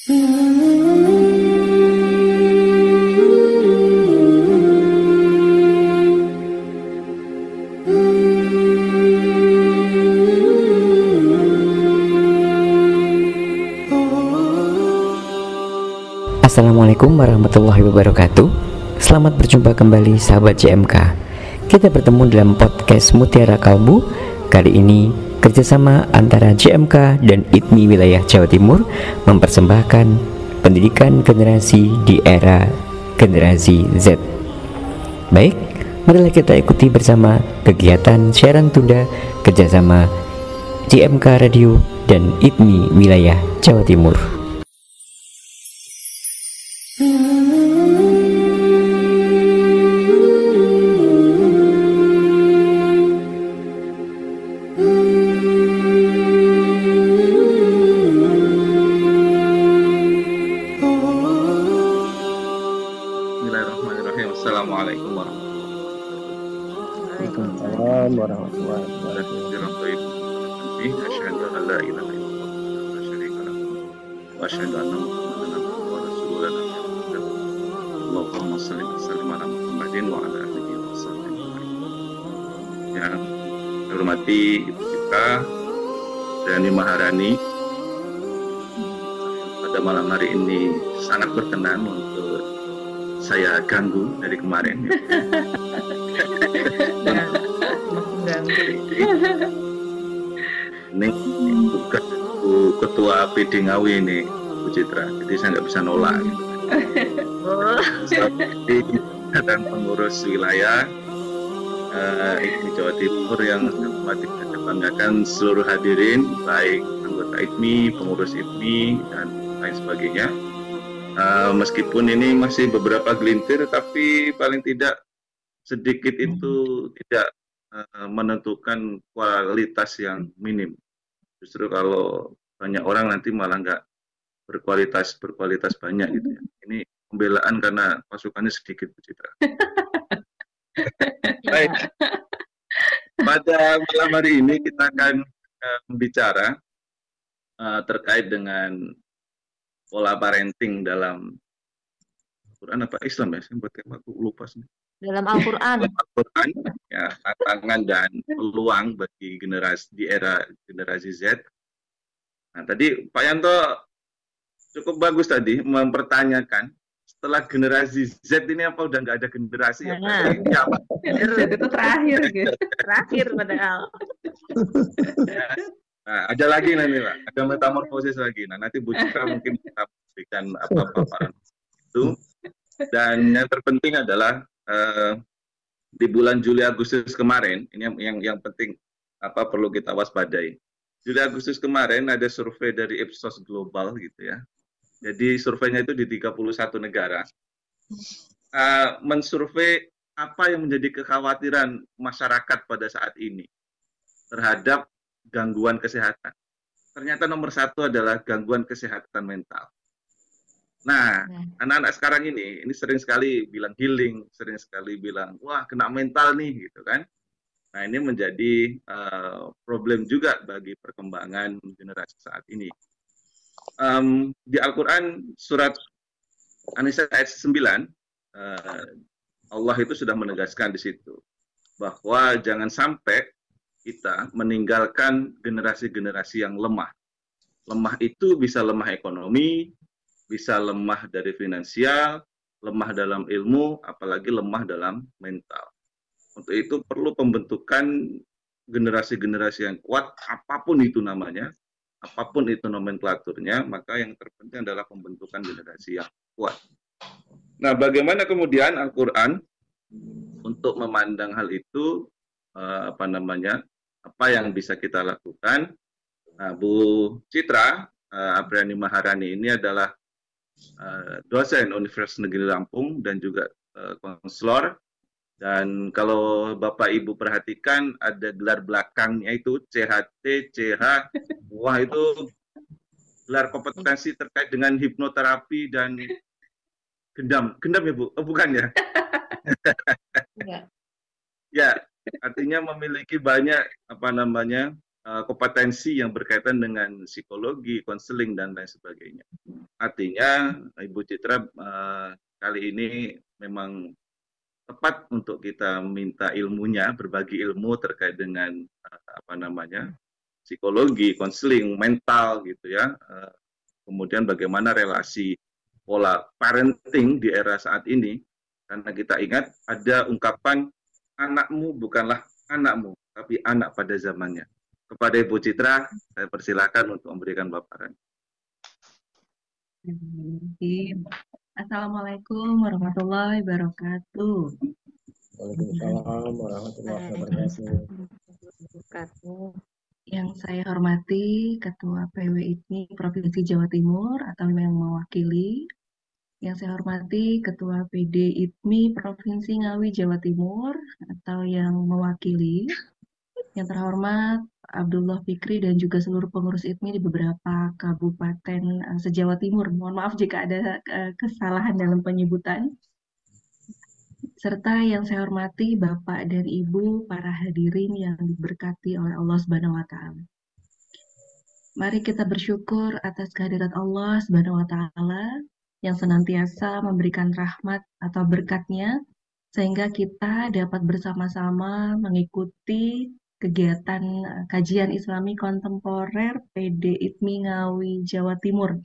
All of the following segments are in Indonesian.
Assalamualaikum warahmatullahi wabarakatuh. Selamat berjumpa kembali sahabat JMK. Kita bertemu dalam podcast Mutiara Kalbu. Kali ini kerjasama antara JMK dan ITMI wilayah Jawa Timur mempersembahkan pendidikan generasi di era generasi Z. Baik, marilah kita ikuti bersama kegiatan siaran tunda kerjasama JMK Radio dan ITMI wilayah Jawa Timur. Bismillahirrahmanirrahim. Assalamualaikum warahmatullahi wabarakatuh. Asyhadu an la ilaha illallah wa la syarika lahu wa asyhadu anna Muhammadan abduhu wa rasuluhu. Allahumma shalli wa sallim ala Muhammadin wa ala alihi wa sahbihi. Yang saya hormati Ibu kita Rani Maharani, pada malam hari ini sangat berkenan untuk saya ganggu dari kemarin. Ini bukan ketua PD Ngawi ini, Bu Citra, jadi saya nggak bisa nolak. Dan pengurus wilayah ITMI Jawa Timur yang saya banggakan seluruh hadirin, baik anggota ITMI, pengurus ITMI, dan lain sebagainya. Meskipun ini masih beberapa gelintir, tapi paling tidak sedikit itu tidak menentukan kualitas yang minim. Justru kalau banyak orang nanti malah nggak berkualitas banyak gitu ya. Ini pembelaan karena pasukannya sedikit, Bu Citra. Baik. Pada malam hari ini kita akan bicara terkait dengan pola parenting dalam Quran apa Islam ya? Saya aku lupa sih. Dalam Al-Quran. Al-Quran, ya, tantangan dan peluang bagi generasi di era generasi Z. Nah, tadi Pak Yanto cukup bagus tadi mempertanyakan, setelah generasi Z ini apa udah nggak ada generasi ya? Ini apa? Z itu terakhir gitu. Terakhir padahal. Nah, ada lagi nanti lah, ada metamorfosis lagi. Nah, nanti Bu Citra mungkin kita berikan apa-apa itu. Dan yang terpenting adalah di bulan Juli Agustus kemarin, ini yang penting perlu kita waspadai. Juli Agustus kemarin ada survei dari Ipsos Global gitu ya. Jadi surveinya itu di 31 negara. Mensurvei apa yang menjadi kekhawatiran masyarakat pada saat ini terhadap gangguan kesehatan. Ternyata nomor satu adalah gangguan kesehatan mental. Nah, anak-anak sekarang ini sering sekali bilang healing, sering sekali bilang, wah kena mental nih, gitu kan. Nah, ini menjadi problem juga bagi perkembangan generasi saat ini. Di Al-Quran, surat An-Nisa ayat 9, Allah itu sudah menegaskan di situ, bahwa jangan sampai kita meninggalkan generasi-generasi yang lemah. Lemah itu bisa lemah ekonomi, bisa lemah dari finansial, lemah dalam ilmu, apalagi lemah dalam mental. Untuk itu perlu pembentukan generasi-generasi yang kuat, apapun itu namanya, apapun itu nomenklaturnya, maka yang terpenting adalah pembentukan generasi yang kuat. Nah, bagaimana kemudian Al-Quran untuk memandang hal itu, apa yang bisa kita lakukan? Nah, Bu Citra Apriani Maharani ini adalah dosen Universitas Negeri Lampung dan juga konselor. Dan kalau Bapak Ibu perhatikan ada gelar belakangnya itu CHT, CH, wah itu gelar kompetensi terkait dengan hipnoterapi dan gendam ya Bu? Oh, bukan ya? Ya, artinya memiliki banyak kompetensi yang berkaitan dengan psikologi, konseling dan lain sebagainya. Artinya Ibu Citra kali ini memang tepat untuk kita minta ilmunya, berbagi ilmu terkait dengan psikologi, konseling, mental gitu ya. Kemudian bagaimana relasi pola parenting di era saat ini, karena kita ingat ada ungkapan anakmu bukanlah anakmu, tapi anak pada zamannya. Kepada Ibu Citra, saya persilakan untuk memberikan paparan. Assalamualaikum warahmatullahi wabarakatuh. Waalaikumsalam warahmatullahi wabarakatuh. Yang saya hormati Ketua PW IPMI Provinsi Jawa Timur atau yang mewakili. Yang saya hormati Ketua PD IPMI Provinsi Ngawi Jawa Timur atau yang mewakili. Yang terhormat Abdullah Fikri dan juga seluruh pengurus IPMI di beberapa kabupaten se-Jawa Timur. Mohon maaf jika ada kesalahan dalam penyebutan. Serta yang saya hormati Bapak dan Ibu para hadirin yang diberkati oleh Allah Subhanahu wa taala. Mari kita bersyukur atas kehadirat Allah Subhanahu wa taala yang senantiasa memberikan rahmat atau berkatnya sehingga kita dapat bersama-sama mengikuti kegiatan kajian Islami kontemporer PD IPMI Ngawi Jawa Timur.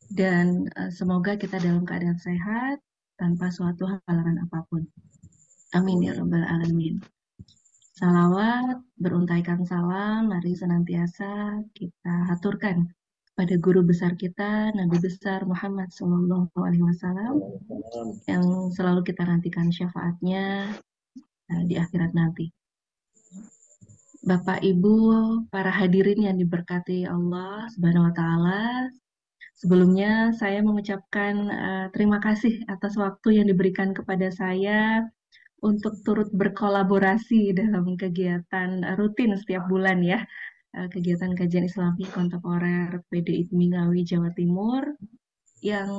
Dan semoga kita dalam keadaan sehat tanpa suatu halangan apapun. Amin ya rabbal alamin. Salawat, beruntaikan salam, mari senantiasa kita haturkan pada guru besar kita, Nabi besar Muhammad SAW, yang selalu kita nantikan syafaatnya di akhirat nanti. Bapak Ibu, para hadirin yang diberkati Allah Subhanahu wa taala, sebelumnya saya mengucapkan terima kasih atas waktu yang diberikan kepada saya untuk turut berkolaborasi dalam kegiatan rutin setiap bulan ya, kegiatan kajian Islami kontemporer PD IPMI Ngawi Jawa Timur, yang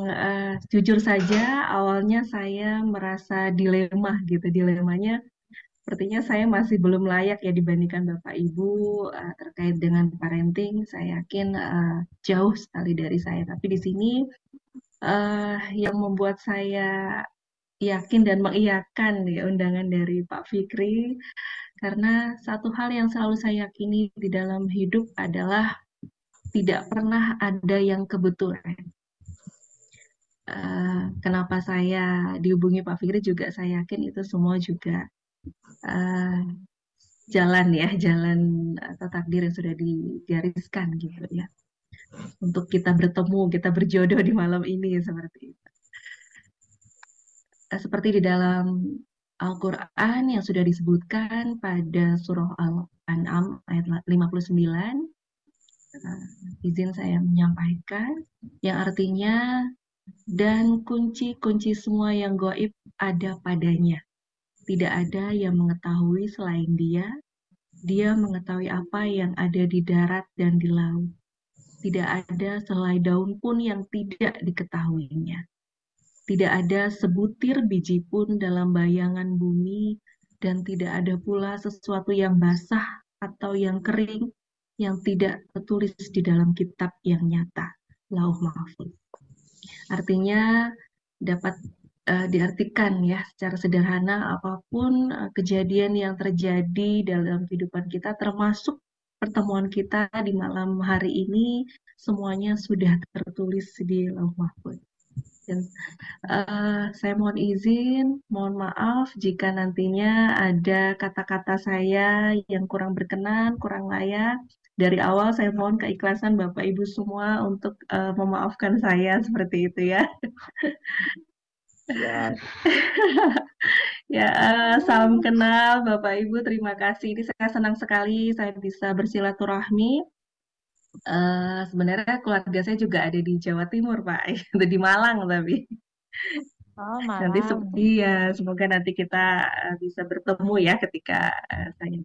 jujur saja awalnya saya merasa dilemanya sepertinya saya masih belum layak ya dibandingkan Bapak Ibu terkait dengan parenting. Saya yakin jauh sekali dari saya, tapi di sini yang membuat saya yakin dan mengiyakan ya undangan dari Pak Fikri, karena satu hal yang selalu saya yakini di dalam hidup adalah tidak pernah ada yang kebetulan. Kenapa saya dihubungi Pak Fikri juga saya yakin itu semua juga jalan atau takdir yang sudah digariskan gitu ya, untuk kita bertemu, kita berjodoh di malam ini seperti itu. Seperti di dalam Al-Quran yang sudah disebutkan pada surah Al-An'am ayat 59, izin saya menyampaikan, yang artinya, dan kunci-kunci semua yang gaib ada padanya. Tidak ada yang mengetahui selain dia. Dia mengetahui apa yang ada di darat dan di laut. Tidak ada selai daun pun yang tidak diketahuinya. Tidak ada sebutir biji pun dalam bayangan bumi, dan tidak ada pula sesuatu yang basah atau yang kering yang tidak tertulis di dalam kitab yang nyata, Lauh Mahfuz. Artinya dapat diartikan ya secara sederhana, apapun kejadian yang terjadi dalam kehidupan kita, termasuk pertemuan kita di malam hari ini, semuanya sudah tertulis di Lauh Mahfuz. Dan saya mohon izin, mohon maaf jika nantinya ada kata-kata saya yang kurang berkenan, kurang layak. Dari awal saya mohon keikhlasan Bapak Ibu semua untuk memaafkan saya seperti itu ya. Ya, salam kenal Bapak Ibu, terima kasih. Ini saya senang sekali saya bisa bersilaturahmi. Sebenarnya keluarga saya juga ada di Jawa Timur, Pak, di Malang tapi. Oh, Malang. Nanti semoga nanti kita bisa bertemu ya ketika saya di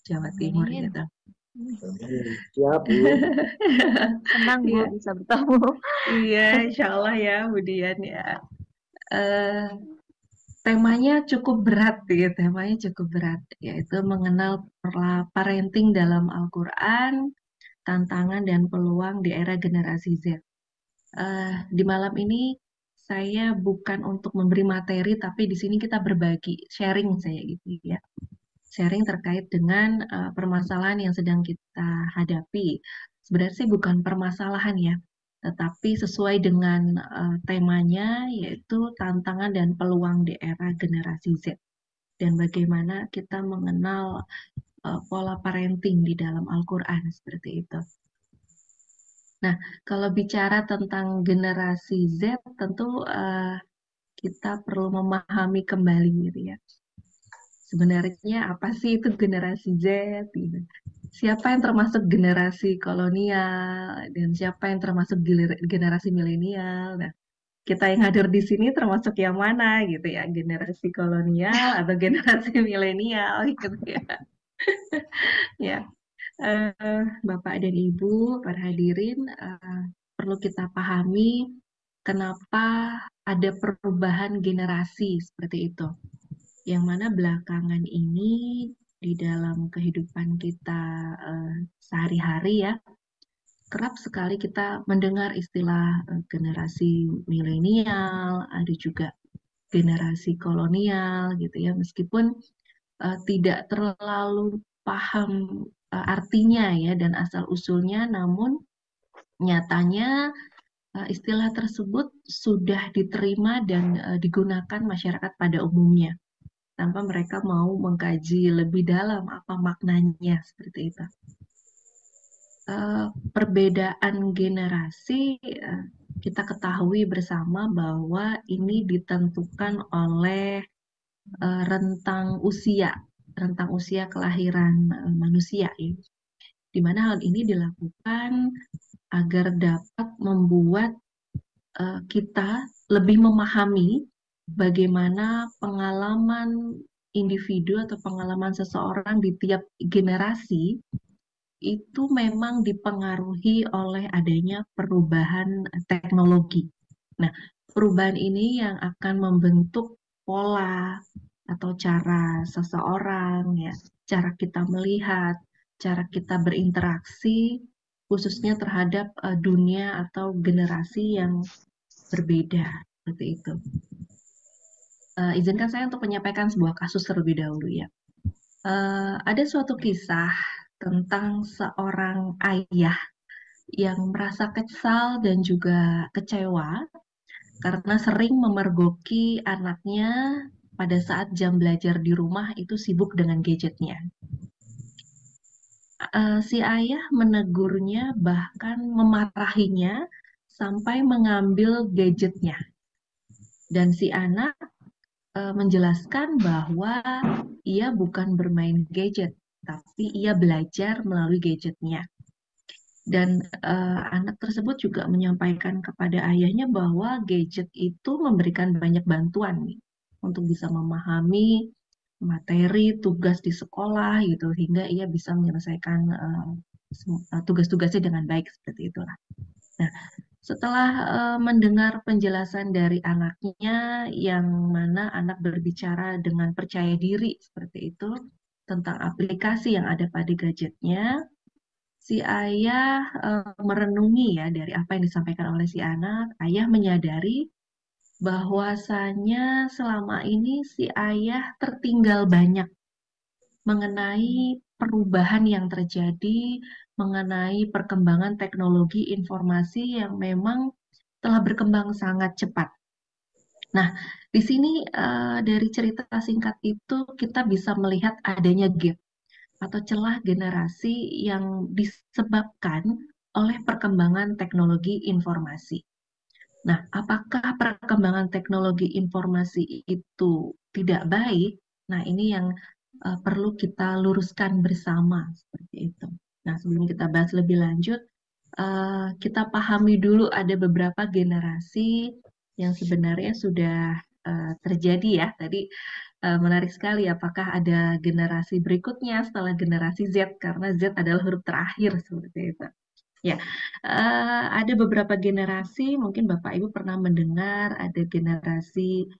Jawa Timur gitu. Siap, Bu. Senang Bu bisa bertemu. Iya, insya Allah ya, Budian ya. Temanya cukup berat ya, yaitu mengenal parenting dalam Al-Quran, tantangan dan peluang di era generasi Z. Di malam ini saya bukan untuk memberi materi, tapi di sini kita berbagi, sharing saya gitu ya. Sharing terkait dengan permasalahan yang sedang kita hadapi. Sebenarnya sih bukan permasalahan ya, tetapi sesuai dengan temanya, yaitu tantangan dan peluang di era generasi Z. Dan bagaimana kita mengenal pola parenting di dalam Al-Quran, seperti itu. Nah, kalau bicara tentang generasi Z, tentu kita perlu memahami kembali gitu ya. Sebenarnya apa sih itu generasi Z? Gitu. Siapa yang termasuk generasi kolonial dan siapa yang termasuk generasi milenial? Nah, kita yang hadir di sini termasuk yang mana gitu ya? Generasi kolonial atau generasi milenial gitu ya? Ya, Bapak dan Ibu, para hadirin, perlu kita pahami kenapa ada perubahan generasi seperti itu. Yang mana belakangan ini di dalam kehidupan kita sehari-hari ya, kerap sekali kita mendengar istilah generasi milenial, ada juga generasi kolonial gitu ya, meskipun tidak terlalu paham artinya ya dan asal usulnya, namun nyatanya istilah tersebut sudah diterima dan digunakan masyarakat pada umumnya tanpa mereka mau mengkaji lebih dalam apa maknanya seperti itu. Perbedaan generasi kita ketahui bersama bahwa ini ditentukan oleh rentang usia kelahiran manusia ya. Di mana hal ini dilakukan agar dapat membuat kita lebih memahami bagaimana pengalaman individu atau pengalaman seseorang di tiap generasi itu memang dipengaruhi oleh adanya perubahan teknologi. Nah, perubahan ini yang akan membentuk pola atau cara seseorang, ya, cara kita melihat, cara kita berinteraksi, khususnya terhadap dunia atau generasi yang berbeda, seperti itu. Izinkan saya untuk menyampaikan sebuah kasus terlebih dahulu ya. Ada suatu kisah tentang seorang ayah yang merasa kesal dan juga kecewa karena sering memergoki anaknya pada saat jam belajar di rumah itu sibuk dengan gadgetnya. Si ayah menegurnya, bahkan memarahinya sampai mengambil gadgetnya. Dan si anak menjelaskan bahwa ia bukan bermain gadget, tapi ia belajar melalui gadgetnya. Dan anak tersebut juga menyampaikan kepada ayahnya bahwa gadget itu memberikan banyak bantuan nih, untuk bisa memahami materi tugas di sekolah gitu, hingga ia bisa menyelesaikan tugas-tugasnya dengan baik seperti itulah. Nah, setelah mendengar penjelasan dari anaknya, yang mana anak berbicara dengan percaya diri seperti itu tentang aplikasi yang ada pada gadgetnya, si ayah merenungi ya dari apa yang disampaikan oleh si anak. Ayah menyadari bahwasanya selama ini si ayah tertinggal banyak mengenai perubahan yang terjadi, mengenai perkembangan teknologi informasi yang memang telah berkembang sangat cepat. Nah, di sini dari cerita singkat itu kita bisa melihat adanya gap atau celah generasi yang disebabkan oleh perkembangan teknologi informasi. Nah, apakah perkembangan teknologi informasi itu tidak baik? Nah, ini yang perlu kita luruskan bersama seperti itu. Nah, sebelum kita bahas lebih lanjut, kita pahami dulu ada beberapa generasi yang sebenarnya sudah terjadi ya. Tadi menarik sekali, apakah ada generasi berikutnya setelah generasi Z, karena Z adalah huruf terakhir seperti itu. Ya, ada beberapa generasi, mungkin Bapak Ibu pernah mendengar ada generasi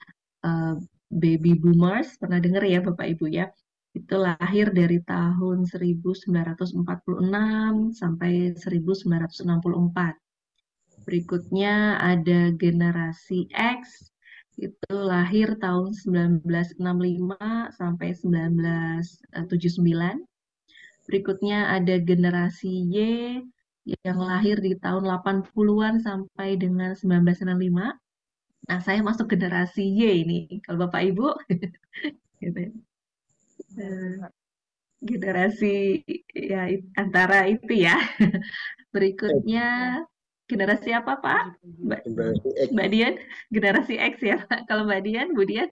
baby boomers, pernah dengar ya Bapak Ibu ya? Itu lahir dari tahun 1946 sampai 1964. Berikutnya ada generasi X, itu lahir tahun 1965 sampai 1979. Berikutnya ada generasi Y yang lahir di tahun 80-an sampai dengan 1965. Nah, saya masuk generasi Y ini. Kalau Bapak Ibu, gitu ya. Generasi ya antara itu ya. Berikutnya generasi apa, Pak? Mbak Dian? Generasi X ya, Pak. Kalau Mbak Dian, Bu Dian,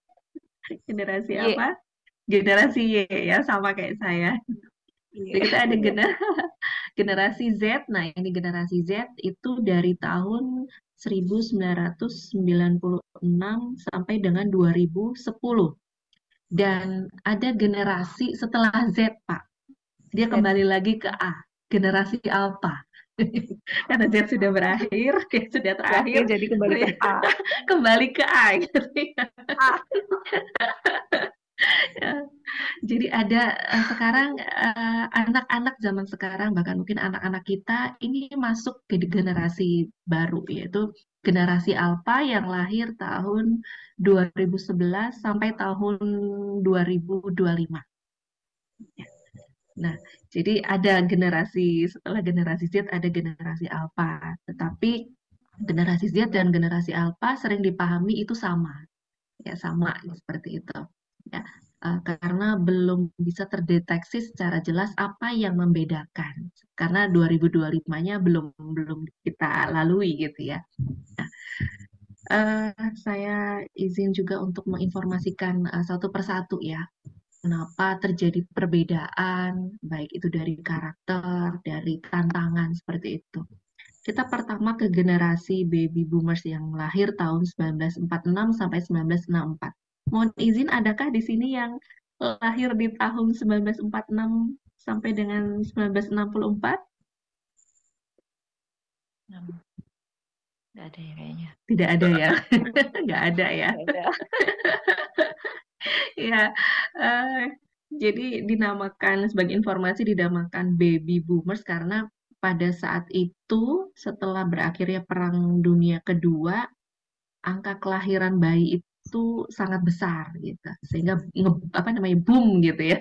generasi Y. apa? Generasi Y ya, sama kayak saya. Jadi kita ada generasi Z. Nah, ini generasi Z itu dari tahun 1996 sampai dengan 2010. Dan ada generasi setelah Z, Pak. Dia kembali lagi ke A, generasi Alpha. Karena Z sudah berakhir, sudah terakhir, jadi kembali ke A. kembali ke A gitu ya. Jadi ada sekarang anak-anak zaman sekarang, bahkan mungkin anak-anak kita ini masuk ke generasi baru, yaitu generasi Alpha yang lahir tahun 2011 sampai tahun 2025. Nah, jadi ada generasi setelah generasi Z ada generasi Alpha, tetapi generasi Z dan generasi Alpha sering dipahami itu sama, ya sama seperti itu. Ya, karena belum bisa terdeteksi secara jelas apa yang membedakan, karena 2025-nya belum kita lalui gitu ya. Nah, saya izin juga untuk menginformasikan satu persatu ya. Kenapa terjadi perbedaan, baik itu dari karakter, dari tantangan, seperti itu. Kita pertama ke generasi baby boomers yang lahir tahun 1946 sampai 1964. Mohon izin, adakah di sini yang lahir di tahun 1946 sampai dengan 1964? Nggak ada ya kayaknya. Tidak ada ya? Nggak ada ya? Ya, jadi dinamakan sebagai informasi dinamakan baby boomers karena pada saat itu setelah berakhirnya Perang Dunia Kedua, angka kelahiran bayi itu sangat besar gitu, sehingga boom gitu ya,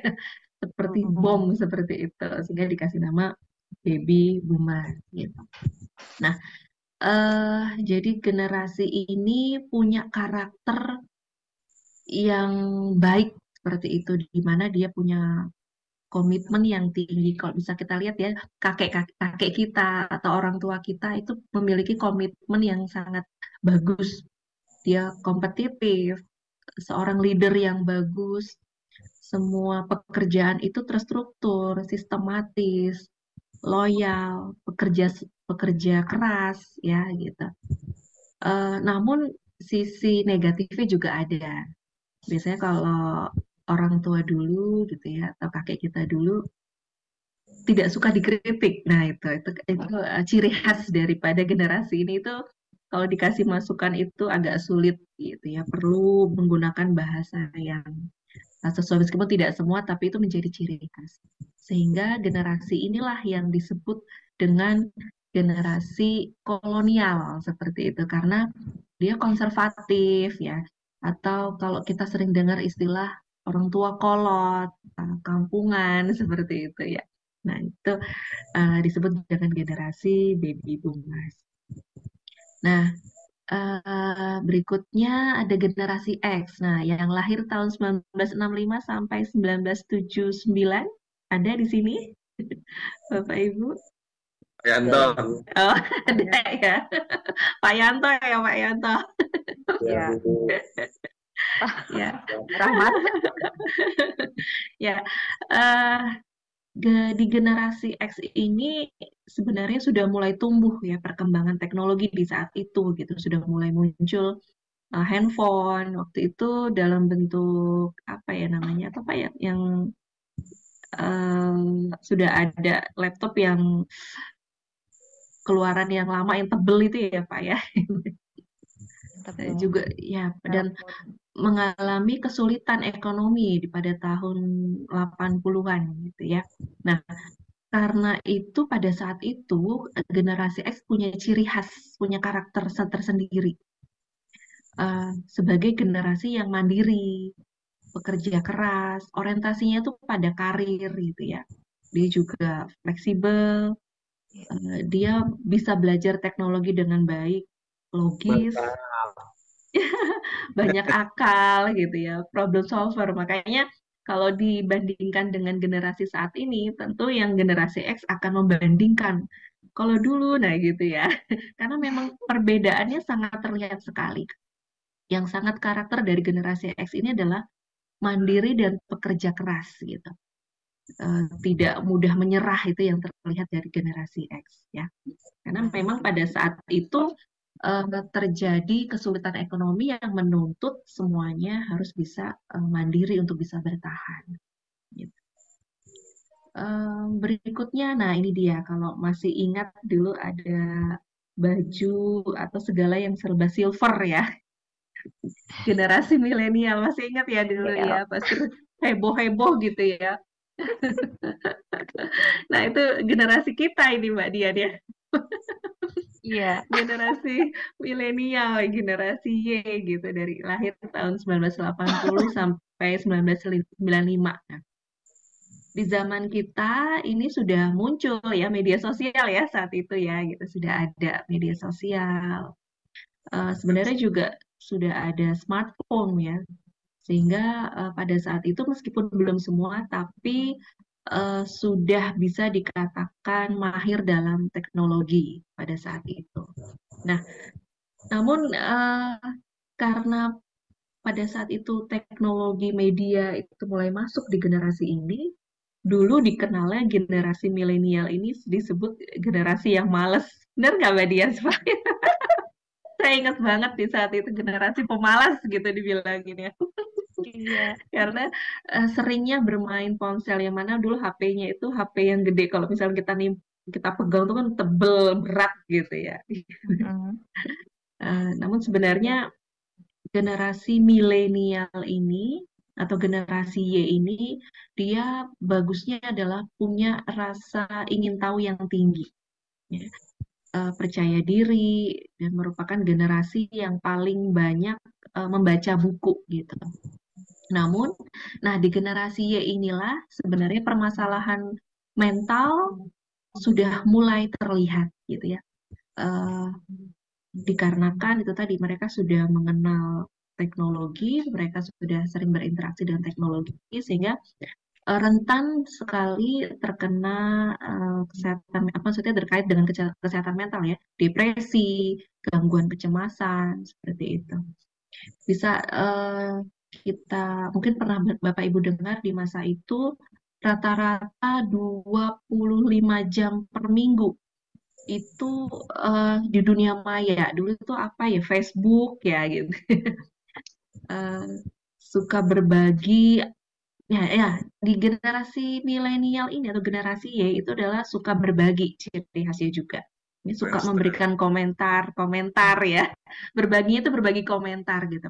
seperti bom seperti itu, sehingga dikasih nama baby boomer gitu. Nah, jadi generasi ini punya karakter yang baik seperti itu, di mana dia punya komitmen yang tinggi. Kalau bisa kita lihat ya, kakek kita atau orang tua kita itu memiliki komitmen yang sangat bagus. Dia kompetitif, seorang leader yang bagus. Semua pekerjaan itu terstruktur, sistematis, loyal, pekerja keras ya gitu. Namun sisi negatifnya juga ada. Biasanya kalau orang tua dulu gitu ya, atau kakek kita dulu tidak suka dikritik. Nah, itu ciri khas daripada generasi ini. Itu kalau dikasih masukan itu agak sulit gitu ya. Perlu menggunakan bahasa yang sesuai, meskipun tidak semua, tapi itu menjadi ciri khas. Sehingga generasi inilah yang disebut dengan generasi kolonial seperti itu, karena dia konservatif ya. Atau kalau kita sering dengar istilah orang tua kolot, kampungan seperti itu ya. Nah, itu disebut dengan generasi baby boomers. Nah, berikutnya ada generasi X. Nah, yang lahir tahun 1965 sampai 1979 ada di sini, Bapak Ibu? Pak Yanto. Oh, ada ya. Pak Yanto ya, Pak Yanto. Ya. Ya. Rahmat. Ya. Di generasi X ini sebenarnya sudah mulai tumbuh ya perkembangan teknologi di saat itu gitu, sudah mulai muncul handphone waktu itu dalam bentuk apa ya namanya, apa ya yang sudah ada laptop yang keluaran yang lama yang tebel itu ya Pak ya. Juga ya, dan mengalami kesulitan ekonomi pada tahun 80-an gitu ya. Nah, Karena itu pada saat itu generasi X punya ciri khas, punya karakter tersendiri. Sebagai generasi yang mandiri, pekerja keras, orientasinya itu pada karir gitu ya. Dia juga fleksibel, dia bisa belajar teknologi dengan baik, logis, banyak akal gitu ya, problem solver. Makanya kalau dibandingkan dengan generasi saat ini, tentu yang generasi X akan membandingkan. Kalau dulu, nah gitu ya, karena memang perbedaannya sangat terlihat sekali. Yang sangat karakter dari generasi X ini adalah mandiri dan pekerja keras gitu. Tidak mudah menyerah, itu yang terlihat dari generasi X ya. Karena memang pada saat itu terjadi kesulitan ekonomi yang menuntut semuanya harus bisa mandiri untuk bisa bertahan. Gitu. Berikutnya, nah ini dia, kalau masih ingat dulu ada baju atau segala yang serba silver ya, generasi milenial masih ingat ya dulu ya, pasti heboh-heboh gitu ya. Nah itu generasi kita ini Mbak Dian ya. Iya. Generasi milenial, generasi Y gitu, dari lahir tahun 1980 sampai 1995. Nah, di zaman kita ini sudah muncul ya media sosial ya saat itu ya, gitu, sudah ada media sosial. Sebenarnya juga sudah ada smartphone ya, sehingga pada saat itu meskipun belum semua, tapi sudah bisa dikatakan mahir dalam teknologi pada saat itu. Nah, namun karena pada saat itu teknologi media itu mulai masuk di generasi ini, dulu dikenalnya generasi milenial ini disebut generasi yang malas. Benar nggak Mbak Dian? Saya ingat banget di saat itu generasi pemalas gitu dibilangin ya. Iya. Karena seringnya bermain ponsel, yang mana dulu HP-nya itu HP yang gede. Kalau misalnya kita pegang tuh kan tebel, berat gitu ya. Namun sebenarnya generasi milenial ini atau generasi Y ini, dia bagusnya adalah punya rasa ingin tahu yang tinggi, ya. Percaya diri, dan merupakan generasi yang paling banyak membaca buku gitu. Namun, nah di generasi Y inilah sebenarnya permasalahan mental sudah mulai terlihat gitu ya. Dikarenakan itu tadi, mereka sudah mengenal teknologi, mereka sudah sering berinteraksi dengan teknologi, sehingga rentan sekali terkena kesehatan, apa maksudnya, terkait dengan kesehatan mental ya, depresi, gangguan kecemasan, seperti itu. Bisa kita mungkin pernah Bapak Ibu dengar di masa itu rata-rata 25 jam per minggu itu di dunia maya. Dulu itu apa ya, Facebook ya gitu. Suka berbagi ya, di generasi milenial ini atau generasi Y itu adalah suka berbagi, ciri khasnya juga. Ini suka memberikan komentar ya. Berbaginya itu berbagi komentar gitu.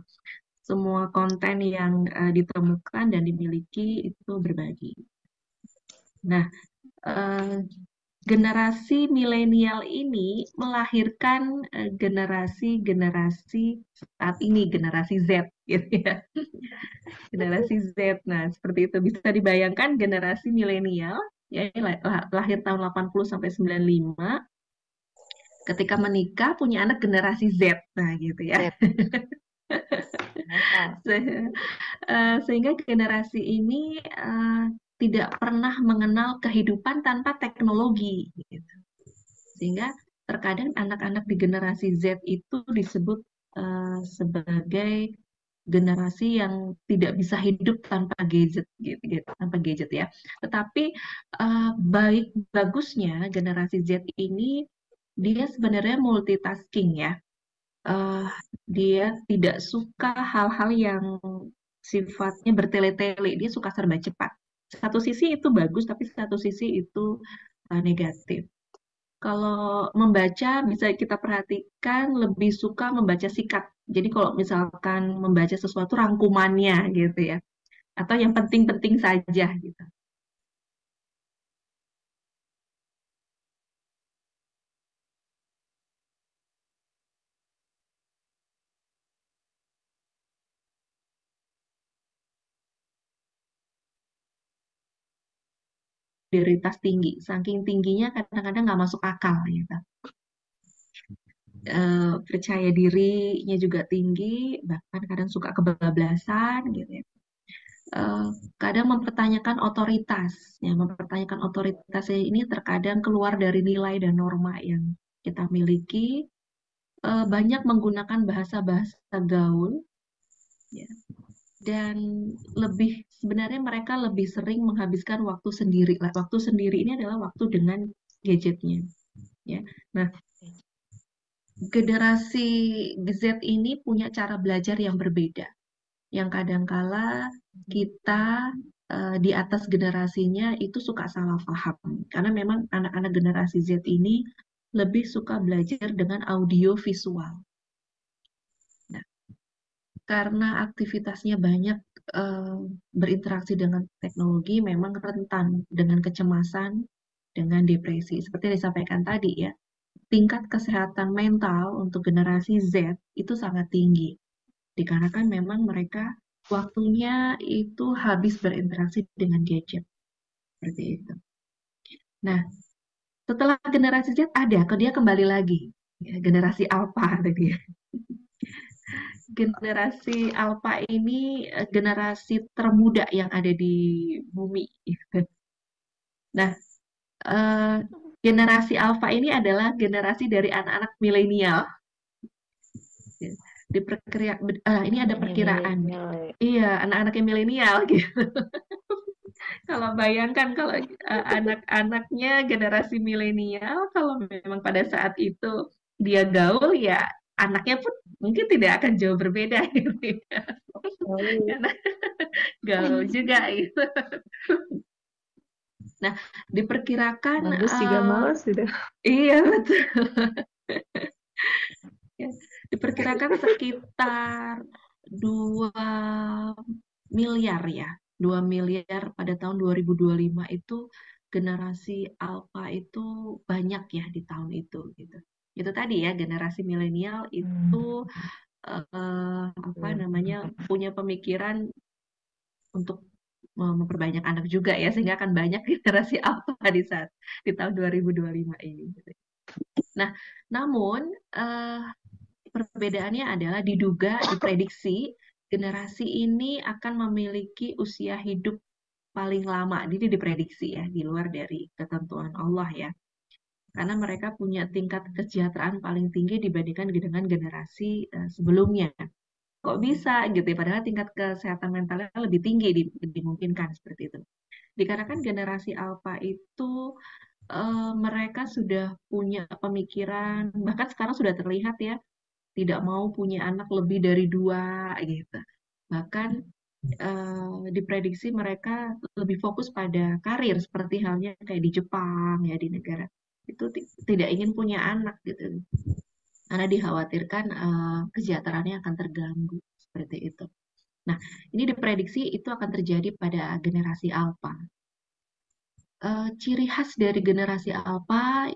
Semua konten yang ditemukan dan dimiliki itu berbagi. Nah, generasi milenial ini melahirkan generasi saat ini, generasi Z gitu ya. Generasi Z. Nah, seperti itu, bisa dibayangkan generasi milenial ya, lahir tahun 80 sampai 95, ketika menikah punya anak generasi Z. Nah, gitu ya. Sehingga generasi ini tidak pernah mengenal kehidupan tanpa teknologi gitu. Sehingga terkadang anak-anak di generasi Z itu disebut sebagai generasi yang tidak bisa hidup tanpa gadget gitu, tanpa gadget ya. Tetapi bagusnya generasi Z ini, dia sebenarnya multitasking ya. Dia tidak suka hal-hal yang sifatnya bertele-tele, dia suka serba cepat. Satu sisi itu bagus, tapi satu sisi itu negatif. Kalau membaca, bisa kita perhatikan lebih suka membaca sikat. Jadi kalau misalkan membaca sesuatu, rangkumannya gitu ya, atau yang penting-penting saja gitu. solidaritas tinggi. Saking tingginya kadang-kadang nggak masuk akal gitu. Percaya dirinya juga tinggi, bahkan kadang suka kebablasan gitu ya. Kadang mempertanyakan otoritas. Ya, mempertanyakan otoritas ini terkadang keluar dari nilai dan norma yang kita miliki. Banyak menggunakan bahasa-bahasa gaul, ya. Dan sebenarnya mereka lebih sering menghabiskan waktu sendiri. Waktu sendiri ini adalah waktu dengan gadgetnya. Ya. Nah, generasi Z ini punya cara belajar yang berbeda. Yang kadangkala kita di atas generasinya itu suka salah paham. Karena memang anak-anak generasi Z ini lebih suka belajar dengan audio visual. Nah, karena aktivitasnya banyak berinteraksi dengan teknologi, memang rentan dengan kecemasan, dengan depresi. Seperti yang disampaikan tadi ya, tingkat kesehatan mental untuk generasi Z itu sangat tinggi. Dikarenakan memang mereka waktunya itu habis berinteraksi dengan gadget. Seperti itu. Nah, setelah generasi Z ada, dia kembali lagi. Ya, generasi Alpha tadi. Generasi Alpha ini generasi termuda yang ada di bumi. Nah, generasi Alpha ini adalah generasi dari anak-anak milenial. Ini ada perkiraan. Iya, anak-anaknya milenial gitu. Kalau bayangkan kalau anak-anaknya generasi milenial, kalau memang pada saat itu dia gaul, ya anaknya pun mungkin tidak akan jauh berbeda gitu ya. Karena gaul juga gitu. Nah, diperkirakan Bagus juga males gitu. Iya, betul. Ya, diperkirakan sekitar 2 miliar ya. 2 miliar pada tahun 2025 itu generasi Alpha itu banyak ya di tahun itu gitu. Itu tadi ya, generasi milenial itu punya pemikiran untuk memperbanyak anak juga ya, sehingga akan banyak generasi Alpha di tahun 2025 ini. Nah, namun perbedaannya adalah diprediksi generasi ini akan memiliki usia hidup paling lama. Jadi diprediksi ya, di luar dari ketentuan Allah ya. Karena mereka punya tingkat kesejahteraan paling tinggi dibandingkan dengan generasi sebelumnya. Kok bisa gitu ya, padahal tingkat kesehatan mentalnya lebih tinggi dimungkinkan seperti itu. Dikarenakan generasi Alpha itu mereka sudah punya pemikiran, bahkan sekarang sudah terlihat ya, tidak mau punya anak lebih dari 2 gitu. Bahkan diprediksi mereka lebih fokus pada karir, seperti halnya kayak di Jepang ya, di negara itu tidak ingin punya anak gitu, karena dikhawatirkan kesejahteraannya akan terganggu seperti itu. Nah, ini diprediksi itu akan terjadi pada generasi Alpha. Ciri khas dari generasi Alpha,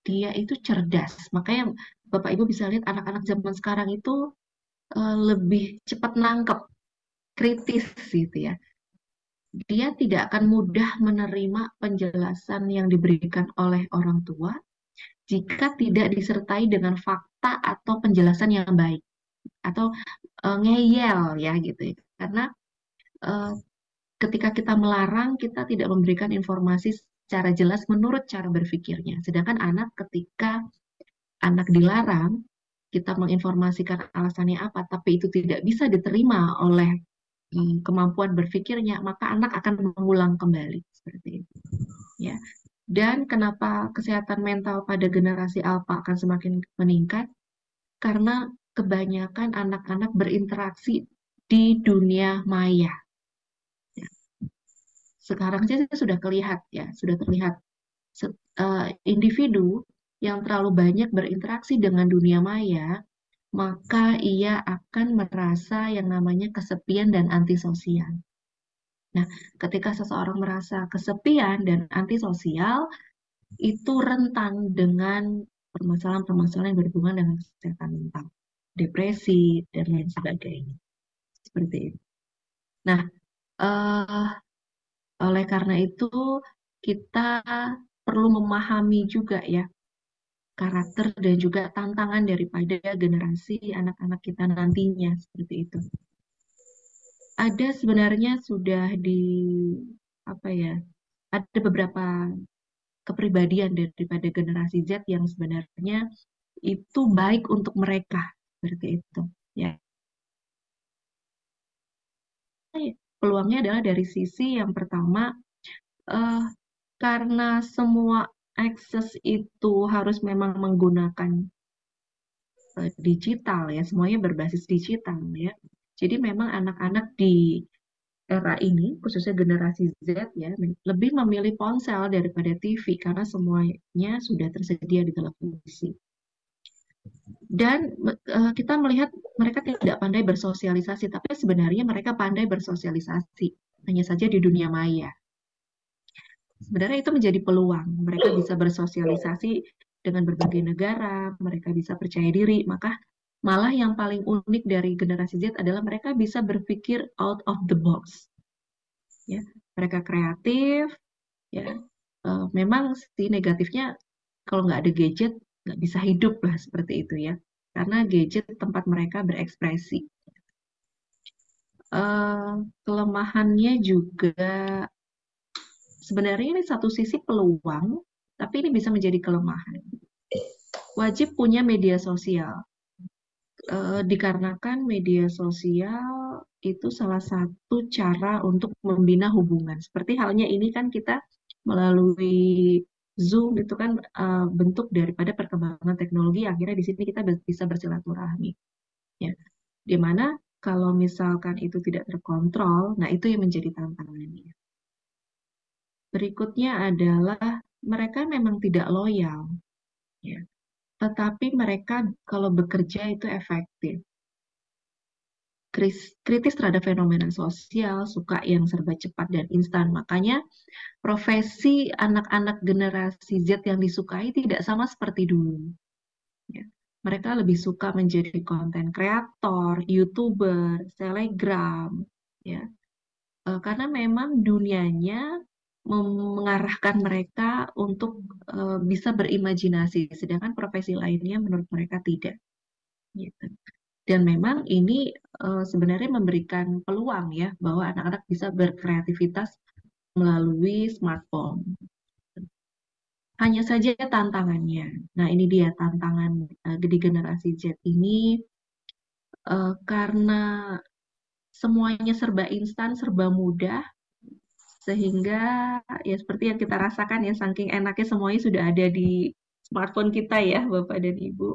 dia itu cerdas. Makanya Bapak Ibu bisa lihat anak-anak zaman sekarang itu lebih cepat nangkep, kritis gitu ya. Dia tidak akan mudah menerima penjelasan yang diberikan oleh orang tua jika tidak disertai dengan fakta atau penjelasan yang baik, atau ngeyel ya gitu ya. Karena ketika kita melarang, kita tidak memberikan informasi secara jelas menurut cara berpikirnya. Sedangkan ketika anak dilarang, kita menginformasikan alasannya apa, tapi itu tidak bisa diterima oleh kemampuan berpikirnya, maka anak akan mengulang kembali seperti itu. Ya. Dan kenapa kesehatan mental pada generasi Alpha akan semakin meningkat? Karena kebanyakan anak-anak berinteraksi di dunia maya. Ya. Sekarang saja sudah terlihat individu yang terlalu banyak berinteraksi dengan dunia maya, maka ia akan merasa yang namanya kesepian dan antisosial. Nah, ketika seseorang merasa kesepian dan antisosial, itu rentan dengan permasalahan-permasalahan yang berhubungan dengan kesehatan mental, depresi, dan lain sebagainya. Seperti itu. Nah, oleh karena itu, kita perlu memahami juga ya karakter dan juga tantangan daripada generasi anak-anak kita nantinya seperti itu. Ada sebenarnya sudah ada beberapa kepribadian daripada generasi Z yang sebenarnya itu baik untuk mereka seperti itu ya. Peluangnya adalah dari sisi yang pertama, karena semua akses itu harus memang menggunakan digital ya, semuanya berbasis digital ya. Jadi memang anak-anak di era ini, khususnya generasi Z ya, lebih memilih ponsel daripada TV karena semuanya sudah tersedia di televisi. Dan kita melihat mereka tidak pandai bersosialisasi, tapi sebenarnya mereka pandai bersosialisasi, hanya saja di dunia maya. Sebenarnya itu menjadi peluang. Mereka bisa bersosialisasi dengan berbagai negara, mereka bisa percaya diri, maka malah yang paling unik dari generasi Z adalah mereka bisa berpikir out of the box. Ya, mereka kreatif, ya. Memang sih negatifnya kalau nggak ada gadget nggak bisa hidup lah seperti itu ya, karena gadget tempat mereka berekspresi. Kelemahannya juga sebenarnya ini satu sisi peluang, tapi ini bisa menjadi kelemahan. Wajib punya media sosial. Dikarenakan media sosial itu salah satu cara untuk membina hubungan. Seperti halnya ini kan kita melalui Zoom itu kan bentuk daripada perkembangan teknologi. Akhirnya di sini kita bisa bersilaturahmi. Ya. Dimana kalau misalkan itu tidak terkontrol, nah itu yang menjadi tantangannya. Berikutnya adalah mereka memang tidak loyal. Ya. Tetapi mereka kalau bekerja itu efektif. Kritis terhadap fenomena sosial, suka yang serba cepat dan instan. Makanya profesi anak-anak generasi Z yang disukai tidak sama seperti dulu. Ya. Mereka lebih suka menjadi konten kreator, YouTuber, selebgram, ya. Karena memang dunianya mengarahkan mereka untuk bisa berimajinasi, sedangkan profesi lainnya menurut mereka tidak. Gitu. Dan memang ini sebenarnya memberikan peluang ya bahwa anak-anak bisa berkreativitas melalui smartphone. Hanya saja tantangannya. Nah ini dia tantangan di generasi Z ini karena semuanya serba instan, serba mudah, sehingga ya seperti yang kita rasakan ya, saking enaknya semuanya sudah ada di smartphone kita ya Bapak dan Ibu.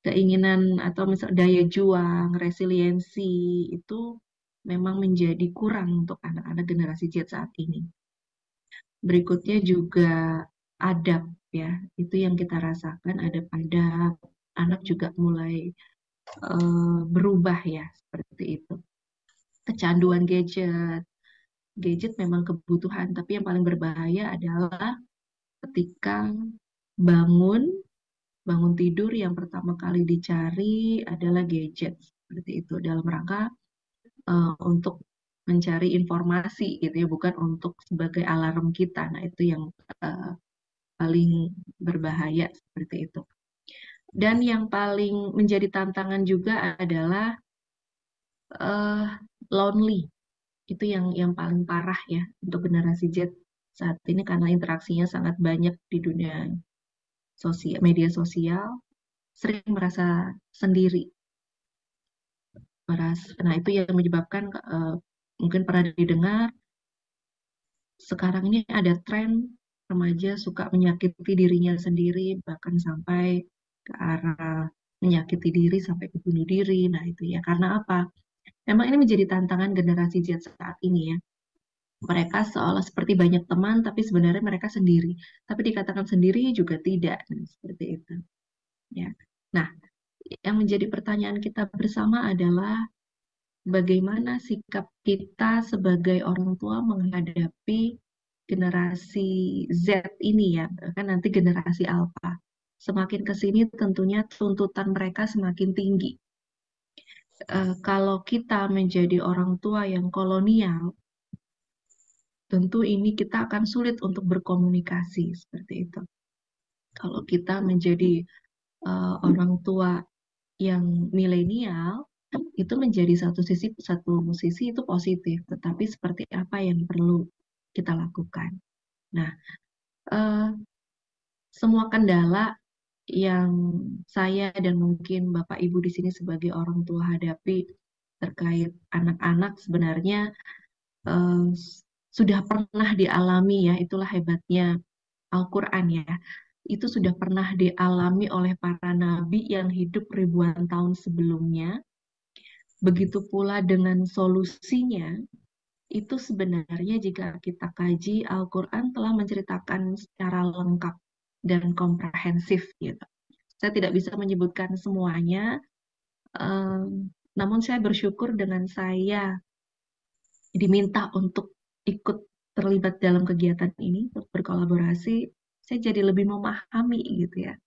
Keinginan atau misal daya juang, resiliensi itu memang menjadi kurang untuk anak-anak generasi Z saat ini. Berikutnya juga adab ya, itu yang kita rasakan, adab-adab anak juga mulai berubah ya, seperti itu. Kecanduan gadget memang kebutuhan, tapi yang paling berbahaya adalah ketika bangun tidur yang pertama kali dicari adalah gadget, seperti itu, dalam rangka untuk mencari informasi gitu ya, bukan untuk sebagai alarm kita. Nah itu yang paling berbahaya seperti itu. Dan yang paling menjadi tantangan juga adalah lonely. Itu yang paling parah ya untuk generasi Z saat ini karena interaksinya sangat banyak di dunia media sosial, sering merasa sendiri. Nah itu yang menyebabkan mungkin pernah didengar sekarang ini ada tren remaja suka menyakiti dirinya sendiri, bahkan sampai ke arah menyakiti diri sampai ke bunuh diri. Nah itu ya karena apa? Memang ini menjadi tantangan generasi Z saat ini ya. Mereka seolah seperti banyak teman, tapi sebenarnya mereka sendiri. Tapi dikatakan sendiri juga tidak, nah, seperti itu. Ya. Nah, yang menjadi pertanyaan kita bersama adalah bagaimana sikap kita sebagai orang tua menghadapi generasi Z ini ya, kan nanti generasi Alpha. Semakin ke sini tentunya tuntutan mereka semakin tinggi. Kalau kita menjadi orang tua yang kolonial, tentu ini kita akan sulit untuk berkomunikasi seperti itu. Kalau kita menjadi orang tua yang milenial, itu menjadi satu sisi itu positif, tetapi seperti apa yang perlu kita lakukan. Nah, semua kendala yang saya dan mungkin Bapak Ibu di sini sebagai orang tua hadapi terkait anak-anak sebenarnya sudah pernah dialami ya, itulah hebatnya Al-Quran ya. Itu sudah pernah dialami oleh para nabi yang hidup ribuan tahun sebelumnya. Begitu pula dengan solusinya, itu sebenarnya jika kita kaji, Al-Quran telah menceritakan secara lengkap dan komprehensif gitu. Saya tidak bisa menyebutkan semuanya, namun saya bersyukur dengan saya diminta untuk ikut terlibat dalam kegiatan ini, untuk berkolaborasi, saya jadi lebih memahami gitu ya.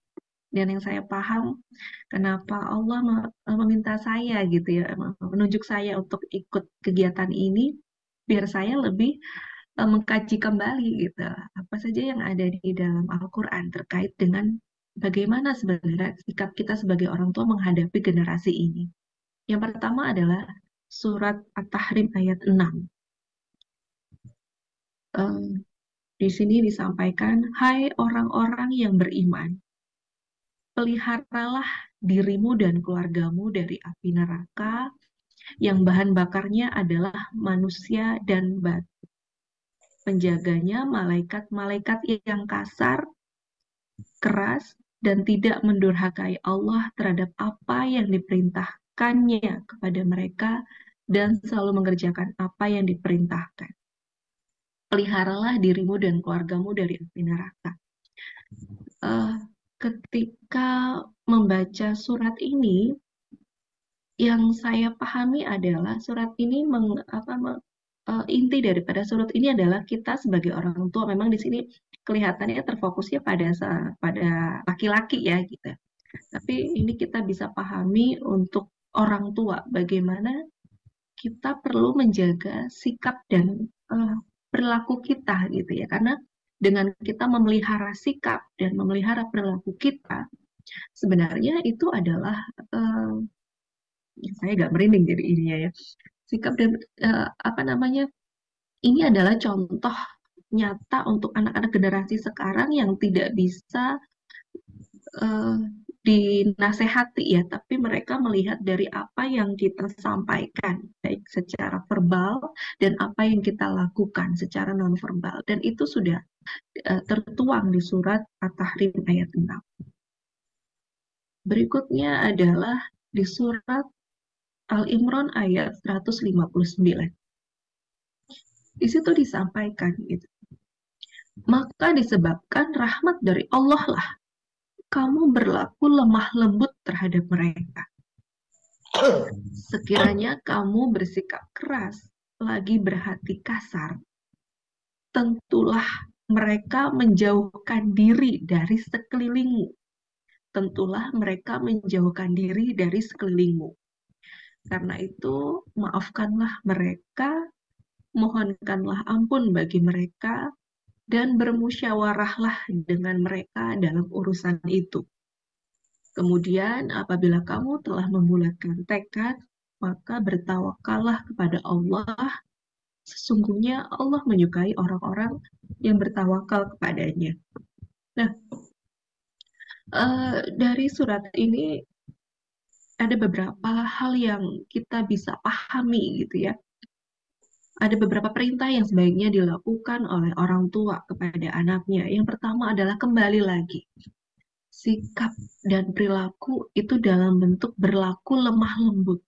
Dan yang saya paham, kenapa Allah meminta saya gitu ya, menunjuk saya untuk ikut kegiatan ini, biar saya lebih mengkaji kembali gitu, apa saja yang ada di dalam Al-Quran terkait dengan bagaimana sebenarnya sikap kita sebagai orang tua menghadapi generasi ini. Yang pertama adalah surat At-Tahrim ayat 6. Di sini disampaikan, hai orang-orang yang beriman, peliharalah dirimu dan keluargamu dari api neraka yang bahan bakarnya adalah manusia dan batu. Penjaganya malaikat-malaikat yang kasar, keras, dan tidak mendurhakai Allah terhadap apa yang diperintahkannya kepada mereka dan selalu mengerjakan apa yang diperintahkan. Peliharalah dirimu dan keluargamu dari api neraka. Ketika membaca surat ini, yang saya pahami adalah surat ini inti daripada surat ini adalah kita sebagai orang tua, memang di sini kelihatannya terfokusnya pada laki-laki ya gitu. Tapi ini kita bisa pahami untuk orang tua bagaimana kita perlu menjaga sikap dan perilaku kita gitu ya, karena dengan kita memelihara sikap dan memelihara perilaku kita, sebenarnya itu adalah saya agak merinding jadi ininya ya, sikap dan ini adalah contoh nyata untuk anak-anak generasi sekarang yang tidak bisa dinasehati ya, tapi mereka melihat dari apa yang kita sampaikan, baik secara verbal dan apa yang kita lakukan secara nonverbal, dan itu sudah tertuang di surat At-Tahrim ayat 6. Berikutnya adalah di surat Al-Imran ayat 159. Di situ disampaikan gitu. Maka disebabkan rahmat dari Allah lah kamu berlaku lemah lembut terhadap mereka. Sekiranya kamu bersikap keras, lagi berhati kasar, tentulah mereka menjauhkan diri dari sekelilingmu. Tentulah mereka menjauhkan diri dari sekelilingmu. Karena itu, maafkanlah mereka, mohonkanlah ampun bagi mereka, dan bermusyawarahlah dengan mereka dalam urusan itu. Kemudian apabila kamu telah membulatkan tekad, maka bertawakallah kepada Allah. Sesungguhnya Allah menyukai orang-orang yang bertawakal kepadanya. Nah, dari surat ini ada beberapa hal yang kita bisa pahami gitu ya. Ada beberapa perintah yang sebaiknya dilakukan oleh orang tua kepada anaknya. Yang pertama adalah kembali lagi. Sikap dan perilaku itu dalam bentuk berlaku lemah lembut.